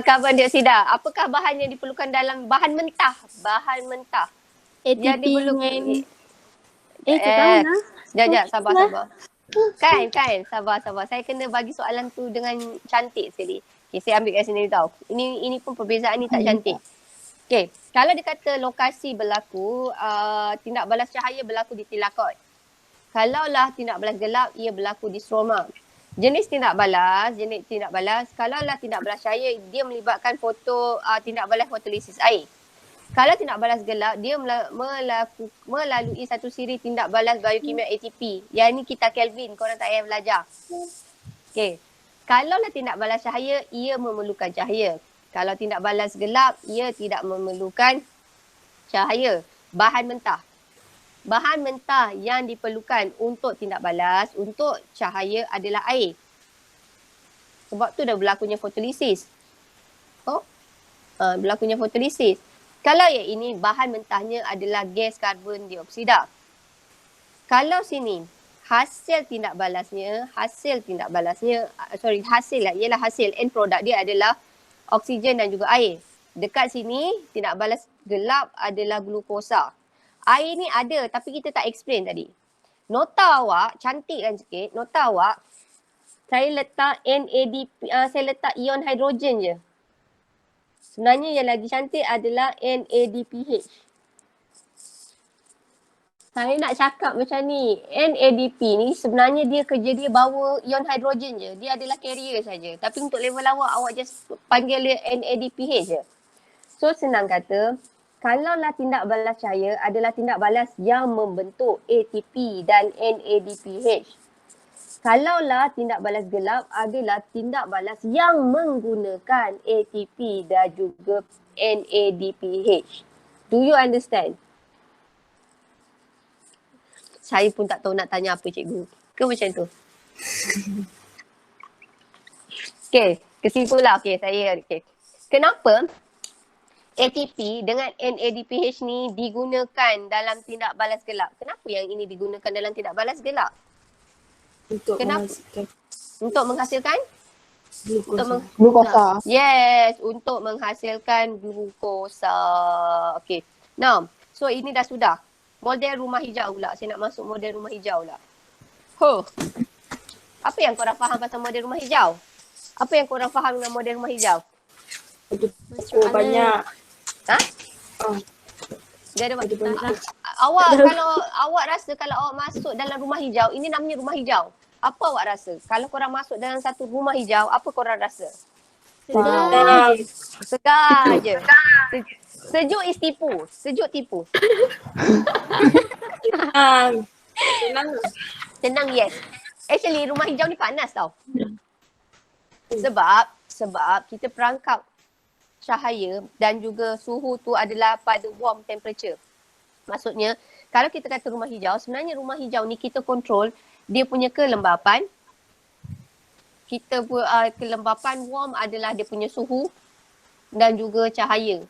Karbon dioksida. Apakah bahan yang diperlukan dalam bahan mentah? Bahan mentah. Yang ATP diperlukan. dengan... tu tahu lah. Sekejap, sabar. Kan, sabar. Saya kena bagi soalan tu dengan cantik sekali. Okay, saya ambil kat sini tau. Ini pun perbezaan ni tak cantik. Okay, kalau dia kata lokasi berlaku, tindak balas cahaya berlaku di tilakot. Kalaulah tindak balas gelap, ia berlaku di stroma. Jenis tindak balas, kalaulah tindak balas cahaya, dia melibatkan tindak balas fotolisis air. Kalau tindak balas gelap, dia melalui satu siri tindak balas biokimia ATP. Yang ni kita Kelvin, korang tak payah belajar. Okay, kalaulah tindak balas cahaya, ia memerlukan cahaya. Kalau tindak balas gelap, ia tidak memerlukan cahaya. Bahan mentah. Bahan mentah yang diperlukan untuk tindak balas, untuk cahaya adalah air. Sebab tu dah berlakunya fotolisis. Berlakunya fotolisis. Kalau yang ini, bahan mentahnya adalah gas karbon dioksida. Kalau sini, hasil end product dia adalah oksigen dan juga air. Dekat sini, tindak balas gelap adalah glukosa. Air ni ada tapi kita tak explain tadi. Nota awak, cantikkan sikit. Nota awak, saya letak NADP, saya letak ion hidrogen je. Sebenarnya yang lagi cantik adalah NADPH. Saya nak cakap macam ni, NADP ni sebenarnya dia kerja dia bawa ion hidrogen je. Dia adalah carrier saja. Tapi untuk level awak just panggil dia NADPH je. So senang kata, kalaulah tindak balas cahaya adalah tindak balas yang membentuk ATP dan NADPH. Kalaulah tindak balas gelap adalah tindak balas yang menggunakan ATP dan juga NADPH. Do you understand? Saya pun tak tahu nak tanya apa cikgu. Ke macam tu? Okay, kesimpulan. Kenapa ATP dengan NADPH ni digunakan dalam tindak balas gelap? Kenapa yang ini digunakan dalam tindak balas gelap? Untuk menghasilkan? Glukosa. Yes, untuk menghasilkan glukosa. Okay. Now, so ini dah sudah. Model rumah hijau pula. Saya nak masuk model rumah hijau pula. Apa yang korang faham pasal model rumah hijau? Apa yang korang faham dengan model rumah hijau? Banyak. Ha? Dia ada awak kalau awak rasa kalau awak masuk dalam rumah hijau, ini namanya rumah hijau. Apa awak rasa? Kalau korang masuk dalam satu rumah hijau, apa korang rasa? Segar je. Sejuk is tipu. Sejuk tipu. Tenang, yes. Actually rumah hijau ni panas tau. Sebab kita perangkap cahaya dan juga suhu tu adalah pada warm temperature. Maksudnya kalau kita kata rumah hijau, sebenarnya rumah hijau ni kita control dia punya kelembapan. Kelembapan warm adalah dia punya suhu dan juga cahaya.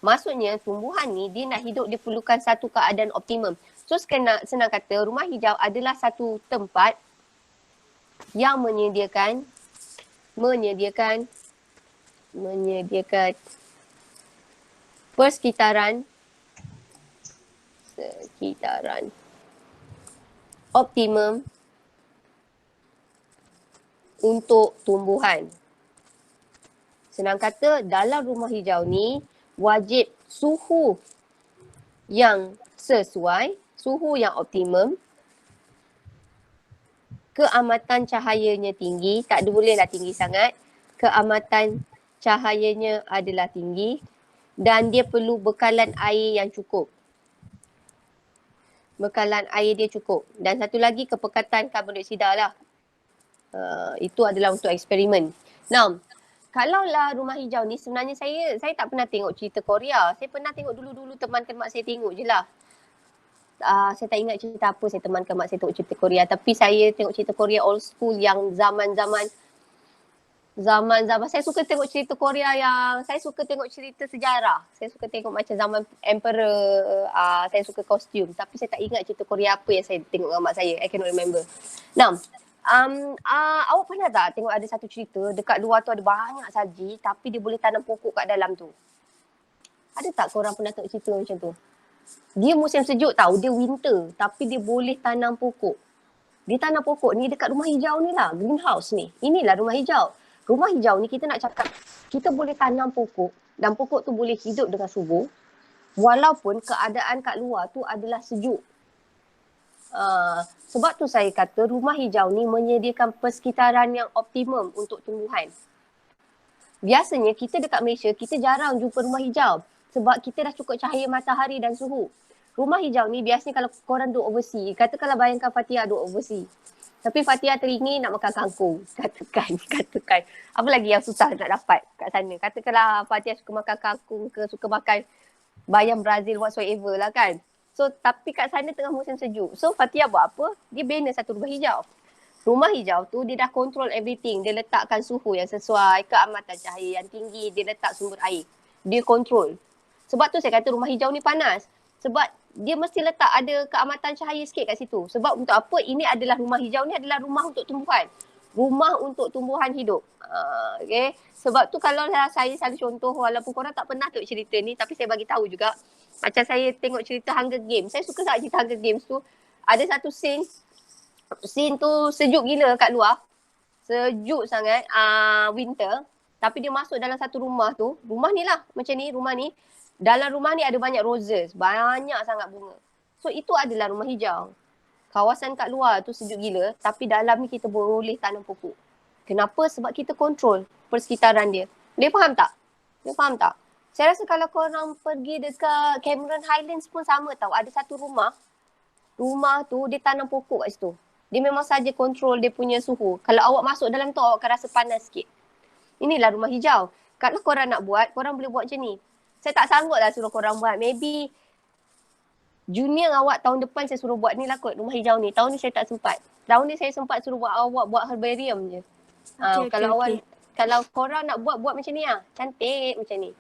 Maksudnya tumbuhan ni dia nak hidup dia perlukan satu keadaan optimum. So senang kata rumah hijau adalah satu tempat yang menyediakan persekitaran optimum untuk tumbuhan. Senang kata, dalam rumah hijau ni wajib suhu yang sesuai, suhu yang optimum, keamatan cahayanya tinggi, tak bolehlah tinggi sangat, keamatan cahayanya adalah tinggi dan dia perlu bekalan air yang cukup. Bekalan air dia cukup. Dan satu lagi kepekatan karbon dioksida lah. Itu adalah untuk eksperimen. Now, kalaulah rumah hijau ni sebenarnya saya tak pernah tengok cerita Korea. Saya pernah tengok dulu-dulu temankan mak saya tengok je lah. Saya tak ingat cerita apa saya temankan mak saya tengok cerita Korea. Tapi saya tengok cerita Korea old school yang zaman-zaman saya suka tengok cerita Korea yang saya suka tengok cerita sejarah. Saya suka tengok macam zaman emperor, saya suka kostum. Tapi saya tak ingat cerita Korea apa yang saya tengok dengan mak saya. I cannot remember. Now, awak pernah tak tengok ada satu cerita dekat luar tu ada banyak salji tapi dia boleh tanam pokok kat dalam tu? Ada tak korang pernah tengok cerita macam tu? Dia musim sejuk tau, dia winter tapi dia boleh tanam pokok. Dia tanam pokok ni dekat rumah hijau ni lah, greenhouse ni. Inilah rumah hijau. Rumah hijau ni kita nak cakap, kita boleh tanam pokok dan pokok tu boleh hidup dengan subur walaupun keadaan kat luar tu adalah sejuk. Sebab tu saya kata rumah hijau ni menyediakan persekitaran yang optimum untuk tumbuhan. Biasanya kita dekat Malaysia, kita jarang jumpa rumah hijau sebab kita dah cukup cahaya matahari dan suhu. Rumah hijau ni biasanya kalau korang duduk overseas, katakanlah bayangkan Fatia duduk overseas. Tapi Fatia teringin nak makan kangkung. Katakan. Apa lagi yang susah nak dapat kat sana? Katakanlah Fatia suka makan kangkung ke, suka makan bayam Brazil whatsoever lah kan. So tapi kat sana tengah musim sejuk. So Fatia buat apa? Dia bina satu rumah hijau. Rumah hijau tu dia dah control everything. Dia letakkan suhu yang sesuai, keamatan cahaya yang tinggi, dia letak sumber air. Dia control. Sebab tu saya kata rumah hijau ni panas. Sebab dia mesti letak ada keamatan cahaya sikit kat situ. Sebab untuk apa? Ini adalah rumah hijau ni adalah rumah untuk tumbuhan. Rumah untuk tumbuhan hidup. Okay. Sebab tu kalau saya selalu contoh walaupun korang tak pernah tengok cerita ni tapi saya bagi tahu juga. Macam saya tengok cerita Hunger Games. Saya suka sangat cerita Hunger Games tu. Ada satu scene tu sejuk gila kat luar. Sejuk sangat winter. Tapi dia masuk dalam satu rumah tu. Rumah ni lah macam ni, rumah ni. Dalam rumah ni ada banyak roses, banyak sangat bunga. So itu adalah rumah hijau. Kawasan kat luar tu sejuk gila tapi dalam ni kita boleh tanam pokok. Kenapa? Sebab kita kontrol persekitaran dia. Boleh faham tak? Saya rasa kalau korang pergi dekat Cameron Highlands pun sama tau. Ada satu rumah tu dia tanam pokok kat situ. Dia memang saja kontrol dia punya suhu. Kalau awak masuk dalam tu awak akan rasa panas sikit. Inilah rumah hijau. Kalau korang nak buat, korang boleh buat macam ni. Saya tak sanggup lah suruh korang buat. Maybe junior awak tahun depan saya suruh buat ni lah kot rumah hijau ni. Tahun ni saya tak sempat. Tahun ni saya sempat suruh buat awak buat herbarium je. Kalau korang nak buat macam ni lah. Cantik macam ni.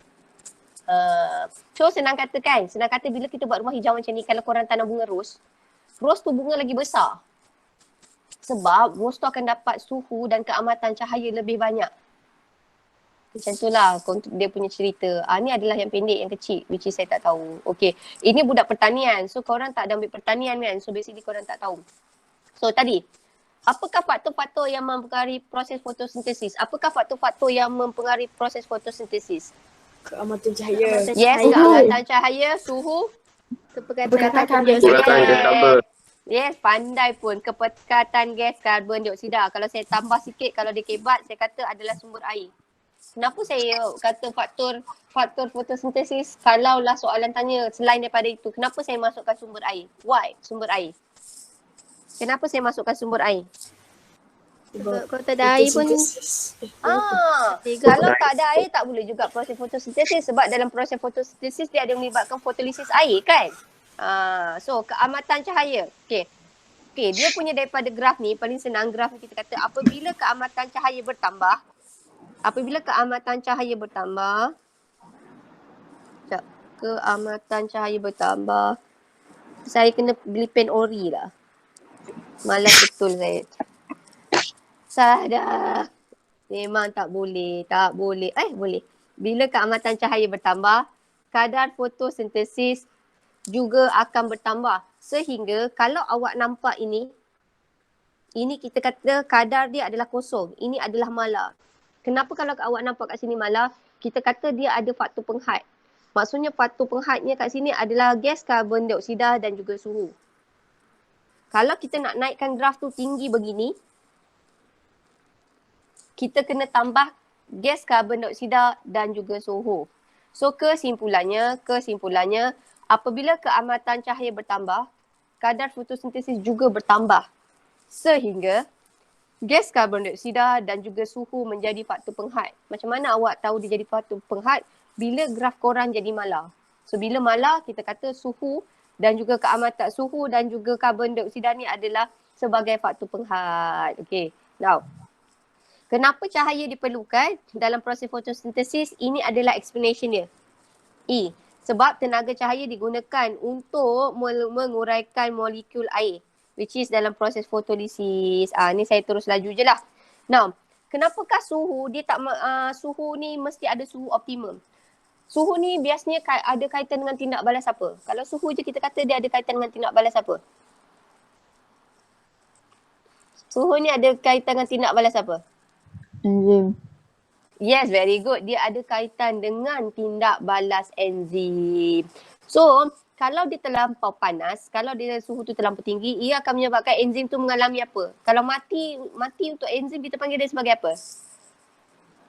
So senang kata kan. Senang kata bila kita buat rumah hijau macam ni, kalau korang tanam bunga ros tu bunga lagi besar. Sebab ros tu akan dapat suhu dan keamatan cahaya lebih banyak. Macam tu lah dia punya cerita. Ni adalah yang pendek, yang kecil which is saya tak tahu. Okay, ini budak pertanian. So korang tak ada ambil pertanian kan. So basically korang tak tahu. So tadi, apakah faktor-faktor yang mempengaruhi proses fotosintesis? Apakah faktor-faktor yang mempengaruhi proses fotosintesis? Keamatan cahaya. Yes, keamatan cahaya, suhu, Kepekatan karbon dioksida. Yes, pandai pun. Kepekatan gas karbon dioksida. Kalau saya tambah sikit, kalau dia kebat, saya kata adalah sumber air. Kenapa saya kata faktor fotosintesis? Kalaulah soalan tanya selain daripada itu, kenapa saya masukkan sumber air? Why sumber air? Kenapa saya masukkan sumber air? Sebab kalau tak ada air pun Kalau tak ada air tak boleh juga proses fotosintesis. Sebab dalam proses fotosintesis dia ada melibatkan fotolisis air kan. So keamatan cahaya. Okay. Okey, dia punya daripada graf ni, paling senang graf ni kita kata apabila keamatan cahaya bertambah, sekejap, keamatan cahaya bertambah, saya kena beli pen ori lah. Malas betul saya. Sadah. Memang tak boleh. Boleh. Bila keamatan cahaya bertambah, kadar fotosintesis juga akan bertambah. Sehingga kalau awak nampak ini kita kata kadar dia adalah kosong. Ini adalah malar. Kenapa kalau awak nampak kat sini malar, kita kata dia ada faktor penghad. Maksudnya faktor penghadnya kat sini adalah gas karbon dioksida dan juga suhu. Kalau kita nak naikkan graf tu tinggi begini, kita kena tambah gas karbon dioksida dan juga suhu. So kesimpulannya apabila keamatan cahaya bertambah, kadar fotosintesis juga bertambah. Sehingga gas karbon dioksida dan juga suhu menjadi faktor penghad. Macam mana awak tahu dia jadi faktor penghad? Bila graf korang jadi malar. So bila malar, kita kata suhu dan juga keamatan suhu dan juga karbon dioksida ni adalah sebagai faktor penghad. Okay, now. Kenapa cahaya diperlukan dalam proses fotosintesis? Ini adalah explanation dia. Sebab tenaga cahaya digunakan untuk menguraikan molekul air, which is dalam proses fotolisis. Ni saya terus laju je lah. Now, kenapakah suhu dia tak suhu ni mesti ada suhu optimum? Suhu ni biasanya ada kaitan dengan tindak balas apa? Kalau suhu je kita kata dia ada kaitan dengan tindak balas apa? Suhu ni ada kaitan dengan tindak balas apa? Enzim. Yes, very good. Dia ada kaitan dengan tindak balas enzim. So, kalau dia terlampau panas, kalau dia suhu tu terlampau tinggi, ia akan menyebabkan enzim tu mengalami apa? Kalau mati untuk enzim kita panggil dia sebagai apa?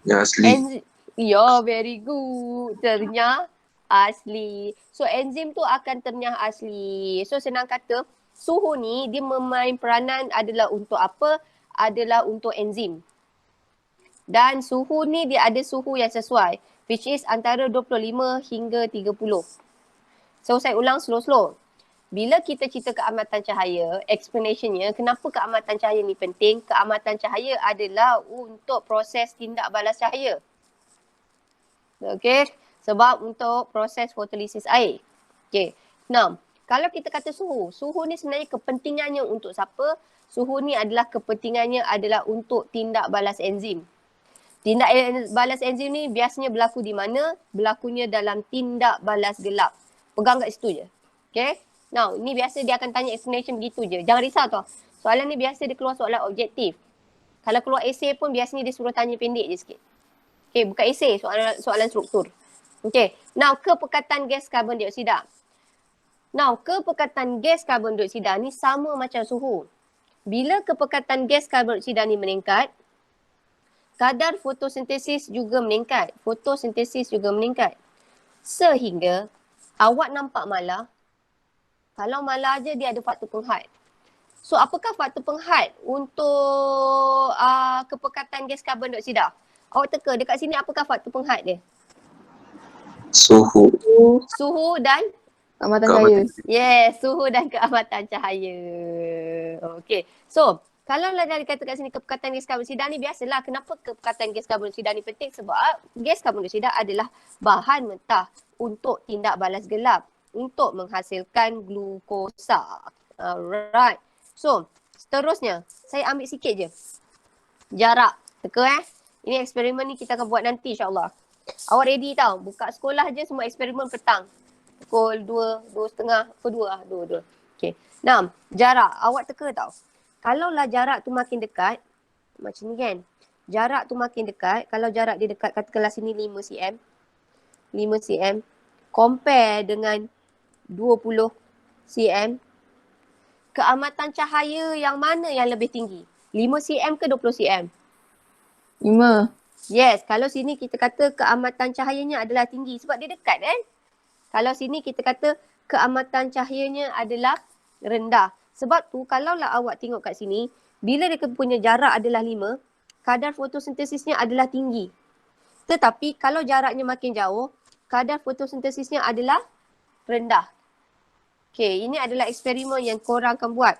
Ya, asli. Ya, very good. Ternyah asli. So, enzim tu akan ternyah asli. So, senang kata, suhu ni dia memain peranan adalah untuk apa? Adalah untuk enzim. Dan suhu ni dia ada suhu yang sesuai, which is antara 25 hingga 30. So saya ulang slow-slow. Bila kita cerita keamatan cahaya, explanationnya kenapa keamatan cahaya ni penting? Keamatan cahaya adalah untuk proses tindak balas cahaya. Okay, sebab untuk proses fotolisis air. Okay, now kalau kita kata suhu ni sebenarnya kepentingannya untuk siapa? Suhu ni adalah kepentingannya adalah untuk tindak balas enzim. Tindak balas enzim ni biasanya berlaku di mana? Berlakunya dalam tindak balas gelap. Pegang kat situ je. Okay. Now, ni biasa dia akan tanya explanation begitu je. Jangan risau tau. Soalan ni biasa dia keluar soalan objektif. Kalau keluar esei pun biasanya dia suruh tanya pendek je sikit. Okay, bukan esei, soalan struktur. Okay. Now, kepekatan gas karbon dioksida. Now, kepekatan gas karbon dioksida ni sama macam suhu. Bila kepekatan gas karbon dioksida ni meningkat, kadar fotosintesis juga meningkat. Sehingga awak nampak malar. Kalau malar je dia ada faktor penghad. So apakah faktor penghad untuk kepekatan gas karbon dioksida? Awak teka dekat sini apakah faktor penghad dia? Suhu. Suhu dan Keamatan cahaya. yes, suhu dan keamatan cahaya. Okay. So kalau lah dikata kat sini kepekatan gas karbon dioksida ni biasalah. Kenapa kepekatan gas karbon dioksida ni penting? Sebab gas karbon dioksida adalah bahan mentah untuk tindak balas gelap. Untuk menghasilkan glukosa. Alright. So, seterusnya. Saya ambil sikit je. Jarak. Teka Ini eksperimen ni kita akan buat nanti insyaAllah. Awak ready tau. Buka sekolah je semua eksperimen petang. Pukul 2, 2.30. Pukul 2. Okay. 6. Jarak. Awak teka tau. Kalaulah jarak tu makin dekat, macam ni kan. Jarak tu makin dekat, kalau jarak dia dekat, katakanlah sini 5 cm. Compare dengan 20 cm. Keamatan cahaya yang mana yang lebih tinggi? 5 cm ke 20 cm? 5. Yes, kalau sini kita kata keamatan cahayanya adalah tinggi sebab dia dekat kan. Kalau sini kita kata keamatan cahayanya adalah rendah. Sebab tu kalaulah awak tengok kat sini, bila dia punya jarak adalah 5, kadar fotosintesisnya adalah tinggi. Tetapi kalau jaraknya makin jauh, kadar fotosintesisnya adalah rendah. Okay, ini adalah eksperimen yang korang akan buat.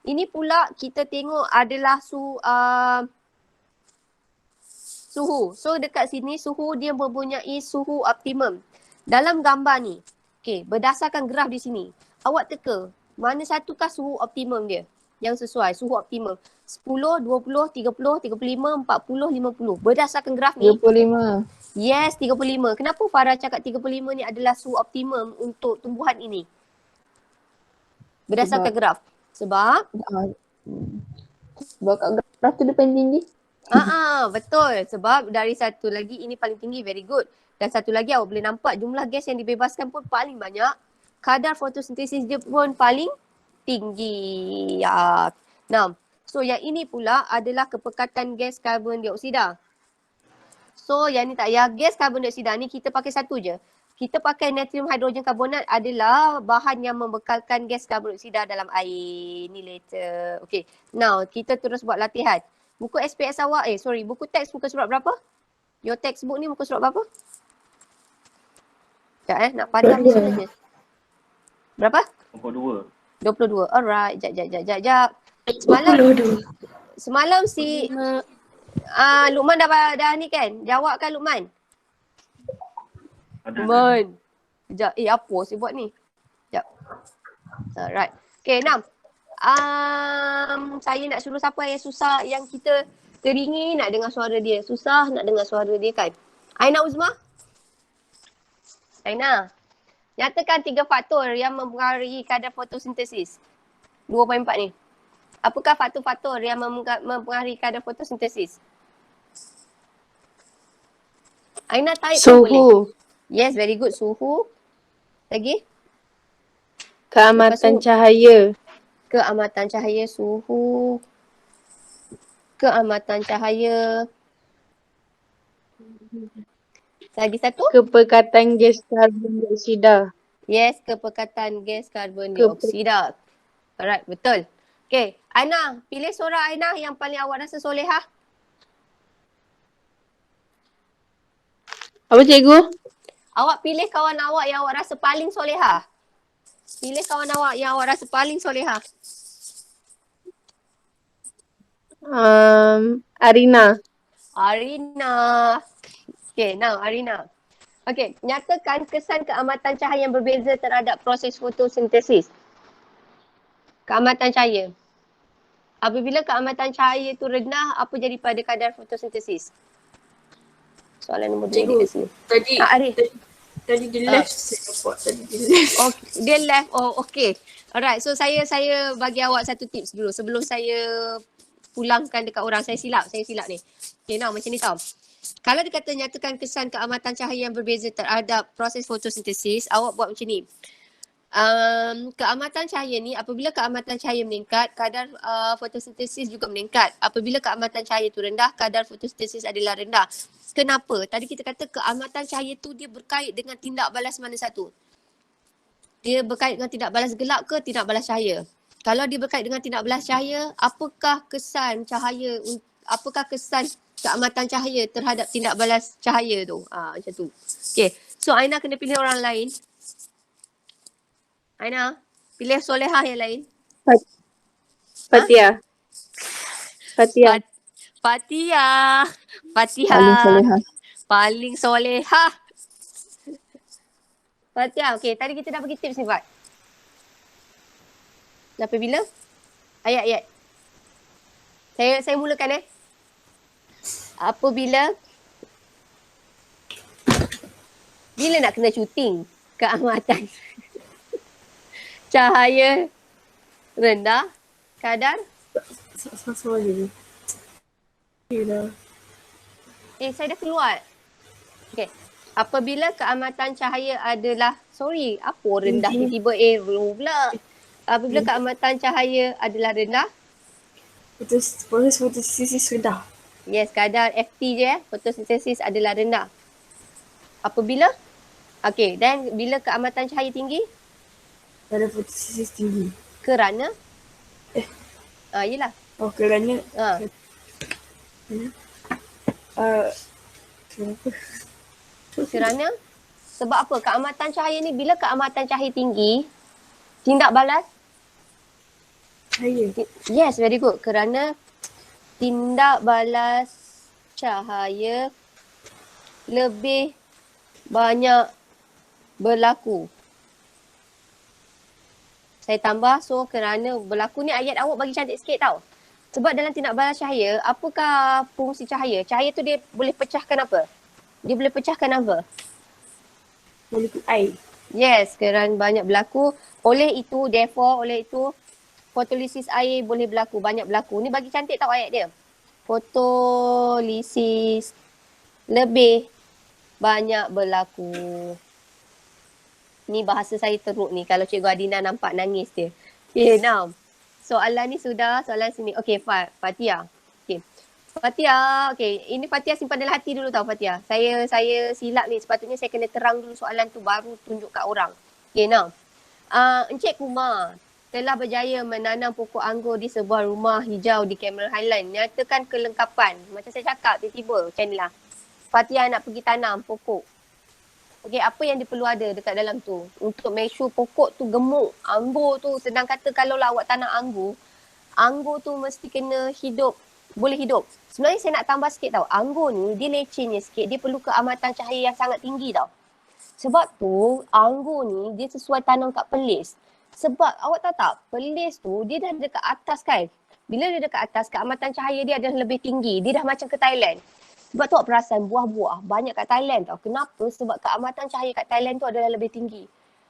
Ini pula kita tengok adalah suhu. So dekat sini suhu dia mempunyai suhu optimum. Dalam gambar ni, okay, berdasarkan graf di sini, awak teka mana satukah suhu optimum dia yang sesuai, suhu optimum. 10, 20, 30, 35, 40, 50. Berdasarkan graf ni, 35. yes, 35. Kenapa Farah cakap 35 ni adalah suhu optimum untuk tumbuhan ini? Berdasarkan graf. Sebab? Sebab kat graf tu dia paling tinggi. Betul. Sebab dari satu lagi ini paling tinggi, very good. Dan satu lagi awak boleh nampak jumlah gas yang dibebaskan pun paling banyak. Kadar fotosintesis dia pun paling tinggi. Ya. Nah, so yang ini pula adalah kepekatan gas karbon dioksida. So yang ni tak payah. Gas karbon dioksida ni kita pakai satu je. Kita pakai natrium hidrogen karbonat adalah bahan yang membekalkan gas karbon dioksida dalam air. Ni later. Okay. Now, kita terus buat latihan. Buku SPS awak, buku teks muka surat berapa? Your textbook ni muka surat berapa? Sekejap nak padam ni sebenarnya. Berapa? 22. 22. Alright. Jap. Semalam si Luqman dah ni kan? Jawab kan Luqman? Luqman. Sekejap. Apa saya buat ni? Sekejap. Alright. Okay, Nam. Saya nak suruh siapa yang susah, yang kita teringin nak dengar suara dia. Susah nak dengar suara dia kan? Aina Uzma? Aina. Nyatakan 3 faktor yang mempengaruhi kadar fotosintesis. 2.4 ni. Apakah faktor-faktor yang mempengaruhi kadar fotosintesis? Aina tarik pun boleh. Suhu. Yes, very good. Suhu. Lagi? Keamatan cahaya. Keamatan cahaya, suhu. Keamatan cahaya. Lagi satu? Kepekatan gas karbon dioksida. Yes, kepekatan gas karbon dioksida. Alright, betul. Okay, Aina, pilih seorang Aina yang paling awak rasa solehah. Apa cikgu? Awak pilih kawan awak yang awak rasa paling solehah. Pilih kawan awak yang awak rasa paling solehah. Arina. Arina. Okay, now Arina. Okay, nyatakan kesan keamatan cahaya yang berbeza terhadap proses fotosintesis. Keamatan cahaya. Apabila keamatan cahaya itu rendah, apa jadi pada kadar fotosintesis? Soalan nombor 2 di sini. Tadi dia left saya nampak. Tadi dia left. Oh, dia left. Oh, okay. Alright, so saya bagi awak satu tips dulu sebelum saya pulangkan dekat orang. Saya silap ni. Okay, now macam ni tau. Kalau dia kata nyatakan kesan keamatan cahaya yang berbeza terhadap proses fotosintesis, awak buat macam ni. Keamatan cahaya ni, apabila keamatan cahaya meningkat, kadar fotosintesis juga meningkat. Apabila keamatan cahaya itu rendah, kadar fotosintesis adalah rendah. Kenapa? Tadi kita kata keamatan cahaya tu dia berkait dengan tindak balas mana satu? Dia berkait dengan tindak balas gelap ke tindak balas cahaya? Kalau dia berkait dengan tindak balas cahaya, apakah kesan keamatan cahaya terhadap tindak balas cahaya tu? Macam tu. Okay. So Aina kena pilih orang lain. Aina, pilih solehah yang lain. Fatia. Fatia. Fatia. Paling solehah. Paling solehah. Fatia, okay. Tadi kita dah bagi tips ni, Fat. Sampai bila? Ayat-ayat. Saya mulakan Apabila bila nak kena syuting keamatan cahaya rendah kadar Sama je. Yelah. saya dah keluar. Okey. Apabila keamatan cahaya adalah apa rendah tiba-tiba error pula. Apabila keamatan cahaya adalah rendah, Proses fotosintesis rendah. yes, kadar FT je fotosintesis adalah rendah. Apabila dan bila keamatan cahaya tinggi? Kadar fotosintesis tinggi. Kerana? Yelah. Oh, kerana kenapa? Kerana sebab apa? Keamatan cahaya ni, bila keamatan cahaya tinggi, tindak balas Cahaya. Yes, very good. Kerana tindak balas cahaya lebih banyak berlaku. Saya tambah, so kerana berlaku ni ayat awak bagi cantik sikit tau. Sebab dalam tindak balas cahaya, apakah fungsi cahaya? Cahaya tu dia boleh pecahkan apa? Dia boleh pecahkan apa? Molekul air. Yes, kerana banyak berlaku. Oleh itu, therefore, oleh itu, fotolisis air boleh berlaku, banyak berlaku. Ni bagi cantik tau ayat dia. Fotolisis lebih banyak berlaku. Ni bahasa saya teruk ni. Kalau Cikgu Adina nampak nangis dia. Okay, now. Soalan ni sudah. Soalan sini. Okay, Fatia. Okay. Fatia. Okay, ini Fatia simpan dalam hati dulu tau Fatia. Saya silap ni. Sepatutnya saya kena terang dulu soalan tu baru tunjuk kat orang. Okay, now. Encik Kumar telah berjaya menanam pokok anggur di sebuah rumah hijau di Cameron Highland. Nyatakan kelengkapan. Macam saya cakap tiba-tiba macam ni lah. Fatia nak pergi tanam pokok. Okey, apa yang dia perlu ada dekat dalam tu? Untuk make sure pokok tu gemuk. Anggur tu, senang kata kalau lah awak tanam anggur tu mesti kena hidup, boleh hidup. Sebenarnya saya nak tambah sikit tau. Anggur ni, dia lecennya sikit. Dia perlu keamatan cahaya yang sangat tinggi tau. Sebab tu, anggur ni dia sesuai tanam kat Perlis. Sebab awak tahu tak, Perlis tu dia dah dekat atas kan. Bila dia dekat atas, keamatan cahaya dia adalah lebih tinggi. Dia dah macam ke Thailand. Sebab tu awak perasan buah-buah banyak kat Thailand tau. Kenapa? Sebab keamatan cahaya kat Thailand tu adalah lebih tinggi.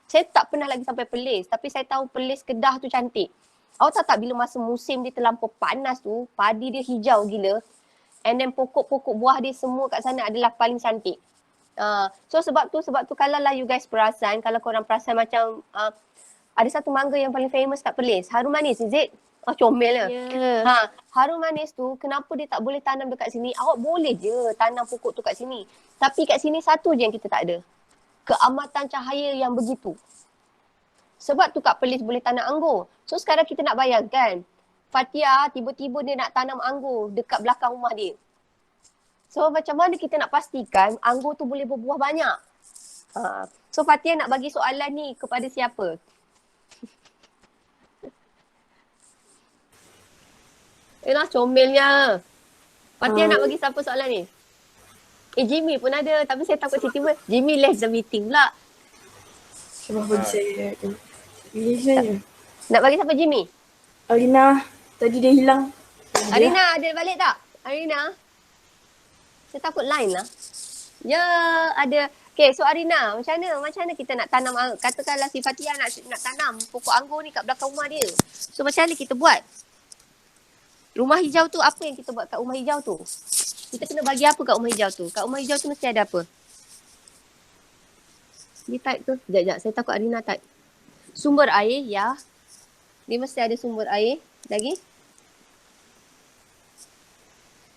Saya tak pernah lagi sampai Perlis. Tapi saya tahu Perlis Kedah tu cantik. Awak tahu tak bila masa musim dia terlampau panas tu, padi dia hijau gila. And then pokok-pokok buah dia semua kat sana adalah paling cantik. So sebab tu kalau lah you guys perasan, kalau korang perasan macam ada satu mangga yang paling famous kat Perlis. Harum manis, is it? Comel lah. Yeah. Harum manis tu kenapa dia tak boleh tanam dekat sini? Awak boleh je tanam pokok tu kat sini. Tapi kat sini satu je yang kita tak ada. Keamatan cahaya yang begitu. Sebab tu kat Perlis boleh tanam anggur. So sekarang kita nak bayangkan. Fatia tiba-tiba dia nak tanam anggur dekat belakang rumah dia. So macam mana kita nak pastikan anggur tu boleh berbuah banyak? So Fatia nak bagi soalan ni kepada siapa? Elah comelnya. Fatia nak bagi siapa soalan ni? Jimmy pun ada tapi saya takut tiba-tiba Jimmy left the meeting pula. Cuba bagi saya. Pilih saya. Nak bagi siapa Jimmy? Arina. Tadi dia hilang. Arina ada balik tak? Arina? Saya takut line lah. Ya ada. Okay, so Arina macam mana kita nak tanam, katakanlah si Fatia nak tanam pokok anggur ni kat belakang rumah dia. So macam mana kita buat? Rumah hijau tu apa yang kita buat kat rumah hijau tu? Kita kena bagi apa kat rumah hijau tu? Kat rumah hijau tu mesti ada apa? Dia type tu. Sekejap. Saya takut Arina type. Sumber air, ya. Dia mesti ada sumber air. Lagi?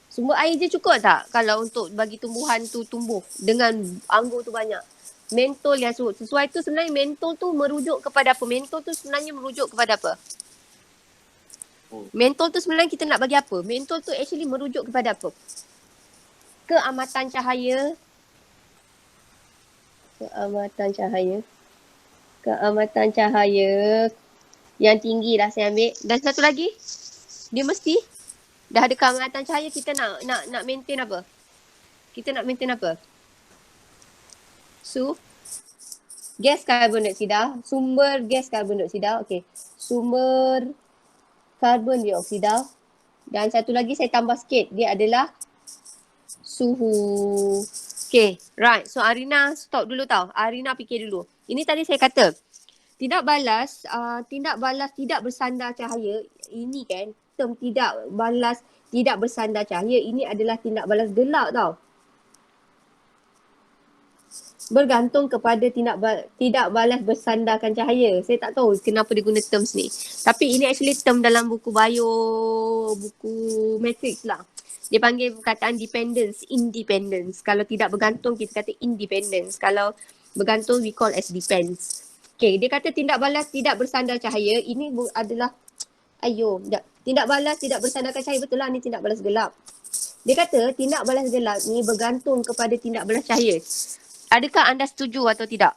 Sumber air je cukup tak kalau untuk bagi tumbuhan tu tumbuh dengan anggur tu banyak? Mentol yang sesuai tu sebenarnya mentol tu merujuk kepada apa? Mentol tu sebenarnya merujuk kepada apa? Mentol tu sebenarnya kita nak bagi apa? Mentol tu actually merujuk kepada apa? Keamatan cahaya. Keamatan cahaya yang tinggi lah saya ambil. Dan satu lagi, dia mesti dah ada keamatan cahaya, kita nak maintain apa? Kita nak maintain apa? So, gas karbon dioksida, sumber gas karbon dioksida. Okey. Sumber karbon dioksida. Dan satu lagi saya tambah sikit, dia adalah suhu. Okay, right. So Arina stop dulu tau. Arina fikir dulu. Ini tadi saya kata, tindak balas tidak bersandar cahaya. Ini kan, term tidak balas tidak bersandar cahaya. Ini adalah tindak balas gelap tau. Bergantung kepada tidak balas bersandarkan cahaya. Saya tak tahu kenapa dia guna terms ni. Tapi ini actually term dalam buku bio, buku matrix lah. Dia panggil perkataan dependence, independence. Kalau tidak bergantung, kita kata independence. Kalau bergantung, we call as depends. Okay, dia kata tindak balas tidak bersandar cahaya. Ini adalah, tindak balas tidak bersandarkan cahaya. Betul lah, ni tindak balas gelap. Dia kata tindak balas gelap ni bergantung kepada tindak balas cahaya. Adakah anda setuju atau tidak?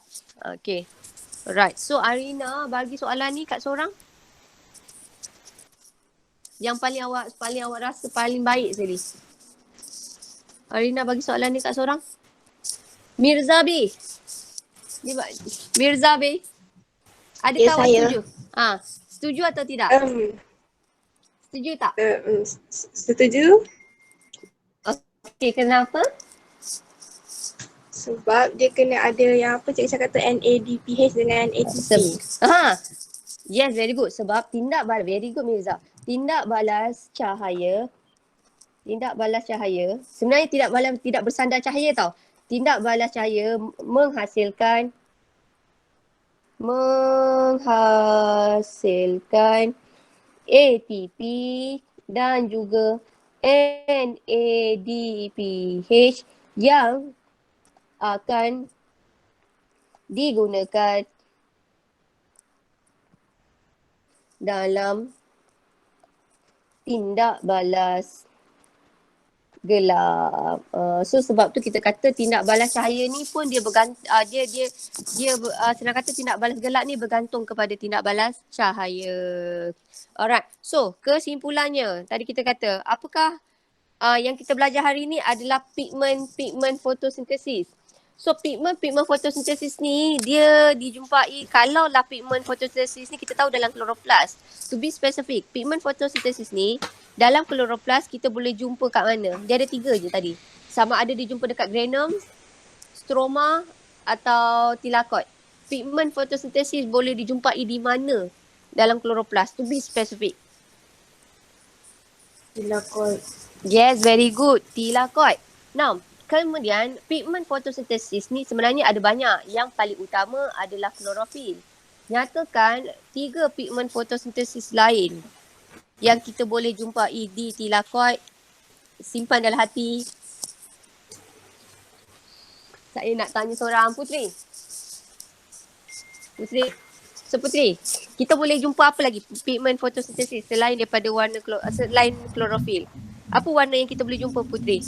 Okay. Alright. So Arina bagi soalan ni kat seorang. Yang paling awak rasa paling baik sekali. Arina bagi soalan ni kat seorang. Mirza B. Mirza B. Adakah Ya, awak saya. setuju? Setuju atau tidak? Setuju tak? Setuju. Okey, kenapa? Sebab dia kena ada yang apa cikgu kata NADPH dengan ATP. Yes, very good. Sebab tindak balas, very good Mirza. Tindak balas cahaya, sebenarnya tidak bersandar cahaya tau. Tindak balas cahaya menghasilkan ATP dan juga NADPH yang akan digunakan dalam tindak balas gelap. So sebab tu kita kata tindak balas cahaya ni pun dia senang kata tindak balas gelap ni bergantung kepada tindak balas cahaya. Alright. So kesimpulannya tadi kita kata apakah yang kita belajar hari ni adalah pigment fotosintesis. So pigment fotosintesis ni dia dijumpai kalaulah pigment fotosintesis ni kita tahu dalam kloroplast. To be specific, pigment fotosintesis ni dalam kloroplast kita boleh jumpa kat mana? Dia ada 3 je tadi. Sama ada dijumpa dekat granum, stroma atau thylakoid. Pigment fotosintesis boleh dijumpai di mana dalam kloroplast? To be specific. Thylakoid. Yes, very good. Thylakoid. Now, kemudian pigment fotosintesis ni sebenarnya ada banyak. Yang paling utama adalah klorofil. Nyatakan 3 pigment fotosintesis lain yang kita boleh jumpai di thylakoid. Simpan dalam hati. Saya nak tanya seorang Putri. So Putri, kita boleh jumpa apa lagi pigment fotosintesis selain daripada selain klorofil? Apa warna yang kita boleh jumpa Putri?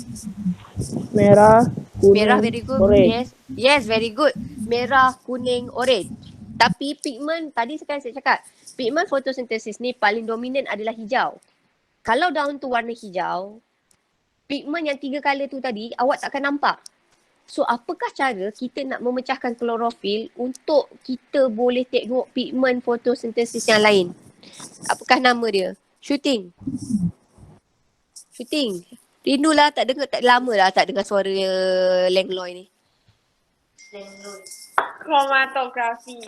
Merah, kuning, Merah, very good. orange. Yes, very good. Merah, kuning, orange. Tapi pigment, tadi sekarang saya cakap, pigment fotosintesis ni paling dominan adalah hijau. Kalau daun tu warna hijau, pigment yang 3 colour tu tadi, awak takkan nampak. So, apakah cara kita nak memecahkan klorofil untuk kita boleh tengok pigment fotosintesis yang lain? Apakah nama dia? Shooting. Rindulah tak lama lah tak dengar suara Langloy ni. Kromatografi.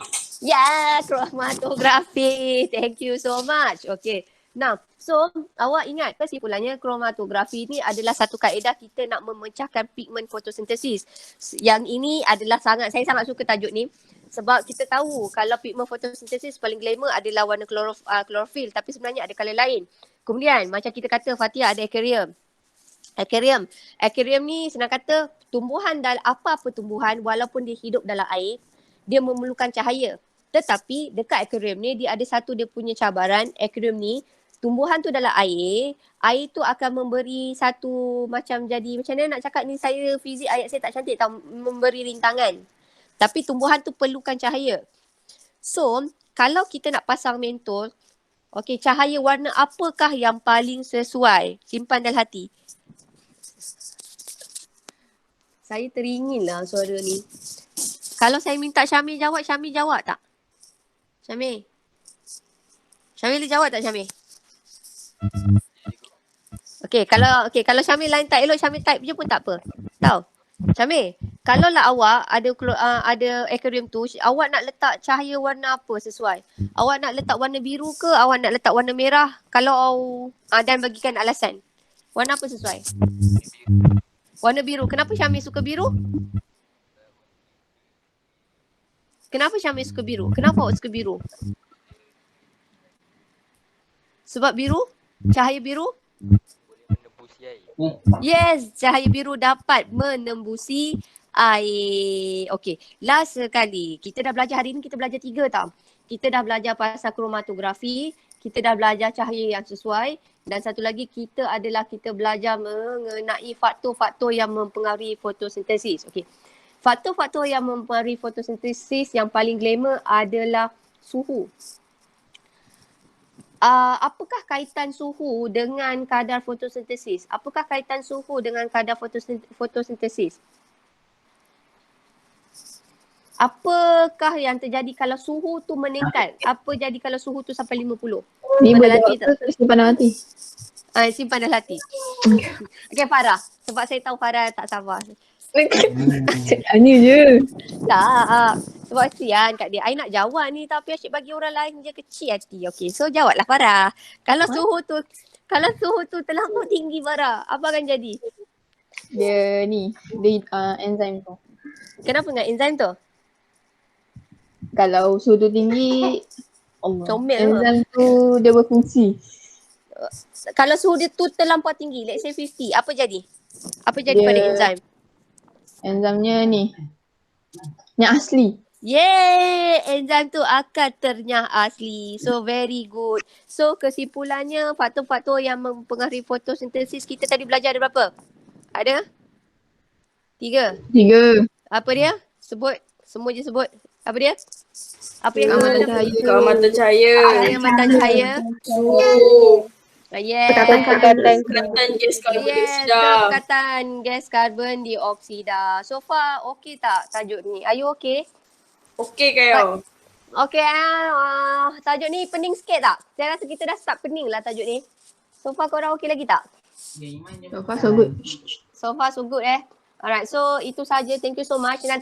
Yeah, kromatografi. Thank you so much. Okay. Now, so awak ingat kesimpulannya kromatografi ni adalah satu kaedah kita nak memecahkan pigment fotosintesis. Yang ini adalah saya sangat suka tajuk ni sebab kita tahu kalau pigment fotosintesis paling glamour adalah warna klorofil tapi sebenarnya ada colour lain. Kemudian macam kita kata Fatia ada aquarium. Aquarium ni senang kata tumbuhan apa-apa tumbuhan walaupun dia hidup dalam air, dia memerlukan cahaya. Tetapi dekat aquarium ni dia ada satu dia punya cabaran. Aquarium ni tumbuhan tu dalam air tu akan memberi satu macam mana nak cakap ni, saya fizik ayat saya tak cantik tau, memberi rintangan. Tapi tumbuhan tu perlukan cahaya. So, kalau kita nak pasang mentol, okey, cahaya warna apakah yang paling sesuai? Simpan dalam hati. Saya teringin lah suara ni. Kalau saya minta Syamil jawab tak? Syamil boleh jawab tak Syamil? Kalau Syamil line tak elok, Syamil type je pun tak apa. Tahu? Syamil, kalau lah awak ada aquarium tu, awak nak letak cahaya warna apa sesuai? Awak nak letak warna biru ke? Awak nak letak warna merah? Kalau dan bagikan alasan. Warna apa sesuai? Warna biru. Kenapa Syamil suka biru? Kenapa Syamil suka biru? Kenapa awak suka biru? Sebab biru? Cahaya biru? Yes, cahaya biru dapat menembusi air. Okey, last sekali. Kita dah belajar hari ni, kita belajar 3 tau. Kita dah belajar pasal kromatografi, kita dah belajar cahaya yang sesuai dan satu lagi kita belajar mengenai faktor-faktor yang mempengaruhi fotosintesis. Okey. Faktor-faktor yang mempengaruhi fotosintesis yang paling glamour adalah suhu. apakah kaitan suhu dengan kadar fotosintesis? Apakah kaitan suhu dengan kadar fotosintesis? Apakah yang terjadi kalau suhu tu meningkat? Apa jadi kalau suhu tu sampai 50? Ni Pandai boleh hati jawab ke simpan dalam hati? Simpan dalam hati. Okay, Farah. Sebab saya tahu Farah tak sabar. Tanya je. Tak. Sebab kesian kat dia. I nak jawab ni tapi asyik bagi orang lain je kecil hati. Okay, so jawablah Farah. Kalau suhu tu terlampau tinggi Farah, apa akan jadi? Dia ni, dia enzim tu. Kenapa dengan enzim tu? Kalau suhu tu tinggi, Allah. Comel Enzim tu dia berfungsi. Kalau suhu dia tu terlampau tinggi, let's say 50, apa jadi? Apa jadi Dia- pada enzim? Enzimnya ni. Yang asli. Yeay! Enzim tu akan ternyah asli. So very good. So kesimpulannya faktor-faktor yang mempengaruhi fotosintesis kita tadi belajar ada berapa? Ada? 3. 3. Apa dia? Sebut. Semua je sebut. Apa dia? Apa yang Keamatan kita cahaya. Keamatan cahaya. keamatan cahaya. Suhu. Yes. Perkataan gas karbon Yes, dioksida. perkataan gas karbon dioksida. So far okay tak tajuk ni? Are you okay? Okey kau. Okay, tajuk ni pening sikit tak? Saya rasa kita dah start pening lah tajuk ni. So far korang okay lagi tak? So far so good. So far so good Alright, so itu saja. Thank you so much.